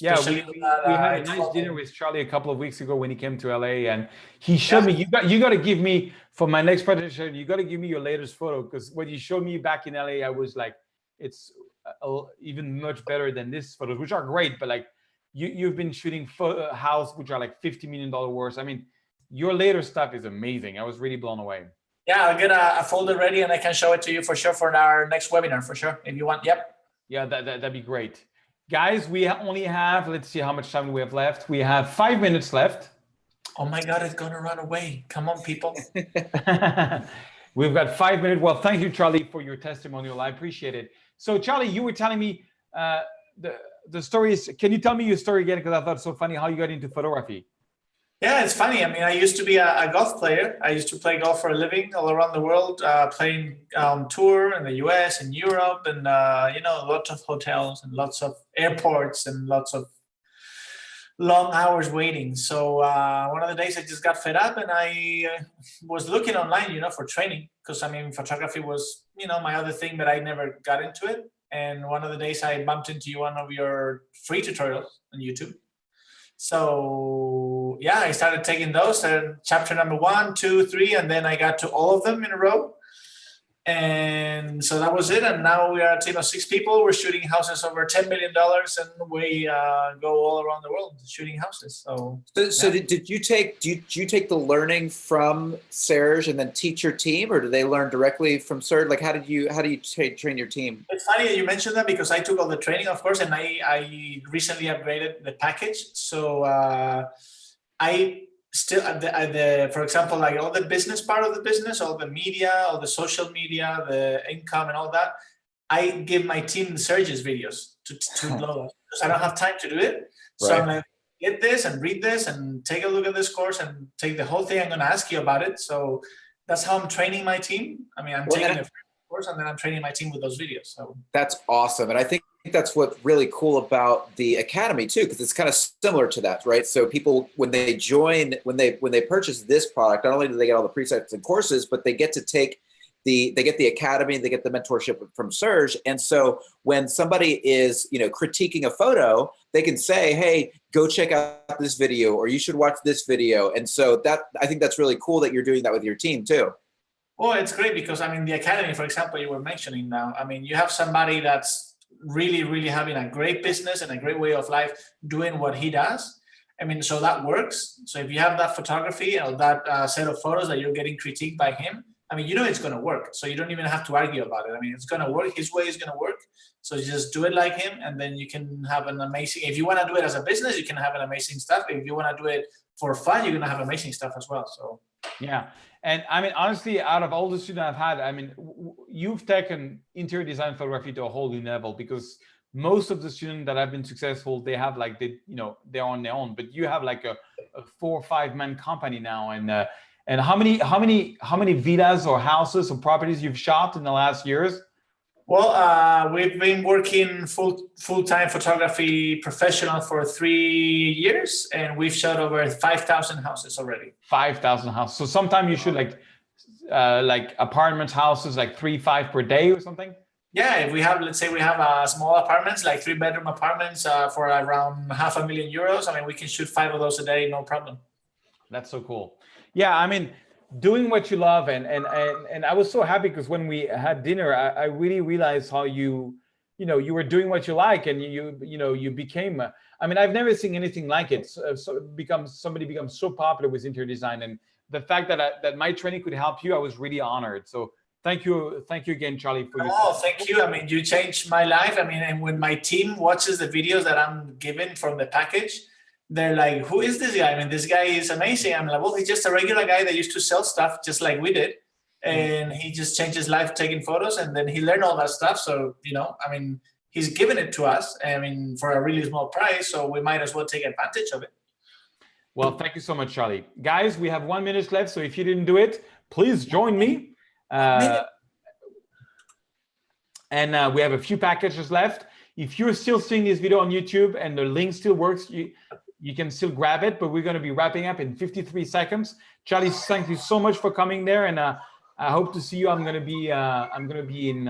Yeah, we had a nice dinner with Charlie a couple of weeks ago when he came to LA, and he showed me. You got to give me for my next presentation. You got to give me your latest photo, because what you showed me back in LA, I was like, it's even much better than this photos, which are great. But like you've been shooting house, which are like $50 million worth. I mean, your later stuff is amazing. I was really blown away. Yeah, I'll get a folder ready and I can show it to you for sure for our next webinar for sure if you want. Yep. Yeah, that'd be great. Guys, we only have, let's see how much time we have left. We have 5 minutes left. Oh my God, it's going to run away. Come on, people. We've got 5 minutes. Well, thank you, Charlie, for your testimonial. I appreciate it. So, Charlie, you were telling me the story is, can you tell me your story again? Because I thought it so funny how you got into photography. Yeah, it's funny. I mean, I used to be a golf player. I used to play golf for a living all around the world, playing on tour in the US and Europe, and lots of hotels and lots of airports and lots of long hours waiting. So one of the days I just got fed up, and I was looking online, for training, because I mean, photography was, my other thing, but I never got into it. And one of the days I bumped into one of your free tutorials on YouTube. So yeah, I started taking those, chapter number 1, 2, 3, and then I got to all of them in a row. And so that was it. And now we are a team of 6 people. We're shooting houses over $10 million, and we go all around the world shooting houses. So did you take the learning from Serge and then teach your team, or did they learn directly from Serge? Like, how do you train your team? It's funny that you mentioned that, because I took all the training, of course, and I recently upgraded the package. So I still for example, like all the business part of the business, all the media, all the social media, the income and all that, I give my team Serge's videos to blow up, because I don't have time to do it. So I'm like, get this and read this and take a look at this course and take the whole thing. I'm going to ask you about it. So that's how I'm training my team. I mean, I'm taking a course and then I'm training my team with those videos. So that's awesome. And I think that's what's really cool about the Academy too, because it's kind of similar to that, right? So people, when they join, when they purchase this product, not only do they get all the presets and courses, but they get to take they get the Academy, they get the mentorship from Serge. And so when somebody is, critiquing a photo, they can say, hey, go check out this video, or you should watch this video. And so I think that's really cool that you're doing that with your team too. Well, it's great because, the Academy, for example, you were mentioning now, you have somebody that's really, really having a great business and a great way of life doing what he does. So that works. So if you have that photography or that set of photos that you're getting critiqued by him, it's going to work. So you don't even have to argue about it. It's going to work. His way is going to work. So you just do it like him, and then you can have an amazing, if you want to do it as a business, you can have an amazing stuff. If you want to do it for fun, you're going to have amazing stuff as well. So yeah. And honestly, out of all the students I've had, you've taken interior design photography to a whole new level, because most of the students that have been successful, they have they're on their own, but you have like a 4 or 5 man company now. And how many villas or houses or properties you've shot in the last years? Well, we've been working full-time photography professional for 3 years, and we've shot over 5,000 houses already. 5,000 houses. So sometimes you shoot like apartments, houses, like 3-5 per day or something? Yeah, if we have, let's say we have small apartments, like 3-bedroom apartments for around €500,000. We can shoot 5 of those a day, no problem. That's so cool. Yeah, doing what you love, and I was so happy because when we had dinner, I really realized how you were doing what you like, and you became. I've never seen anything like it. Somebody becomes so popular with interior design, and the fact that my training could help you, I was really honored. So thank you again, Charlie, for your. Oh, thank you. You changed my life. And when my team watches the videos that I'm given from the package, they're like, who is this guy? This guy is amazing. I'm like, well, he's just a regular guy that used to sell stuff just like we did. And he just changed his life taking photos, and then he learned all that stuff. So, he's given it to us, for a really small price. So we might as well take advantage of it. Well, thank you so much, Charlie. Guys, we have 1 minute left. So if you didn't do it, please join me. And we have a few packages left. If you're still seeing this video on YouTube and the link still works, you can still grab it, but we're going to be wrapping up in 53 seconds. Charlie, thank you so much for coming there, and I hope to see you. I'm going to be in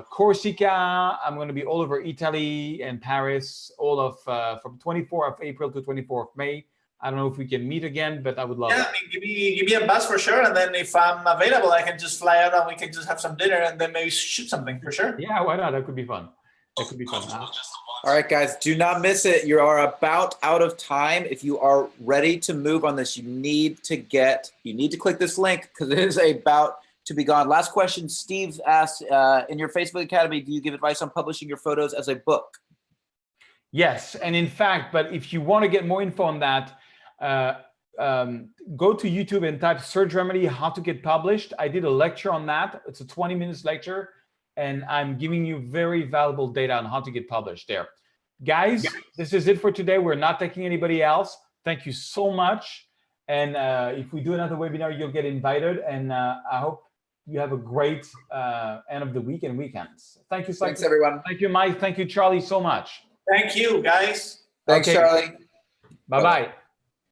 Corsica. I'm going to be all over Italy and Paris, all of from 24th of April to 24th of May. I don't know if we can meet again, but I would love it. Give me a buzz for sure, and then if I'm available, I can just fly out and we can just have some dinner and then maybe shoot something for sure. Yeah, why not? That could be fun. All right, guys, do not miss it. You are about out of time. If you are ready to move on this, you need to click this link because it is about to be gone. Last question, Steve asked, in your Facebook Academy, do you give advice on publishing your photos as a book? Yes, and in fact, but if you want to get more info on that, go to YouTube and type Serge Remedy, how to get published. I did a lecture on that. It's a 20 minutes lecture, and I'm giving you very valuable data on how to get published there. Guys, this is it for today. We're not taking anybody else. Thank you so much. And if we do another webinar, you'll get invited. And I hope you have a great end of the week and weekends. Thank you. Thanks, everyone. Thank you, Mike. Thank you, Charlie, so much. Thank you, guys. Thanks, Charlie. Bye-bye.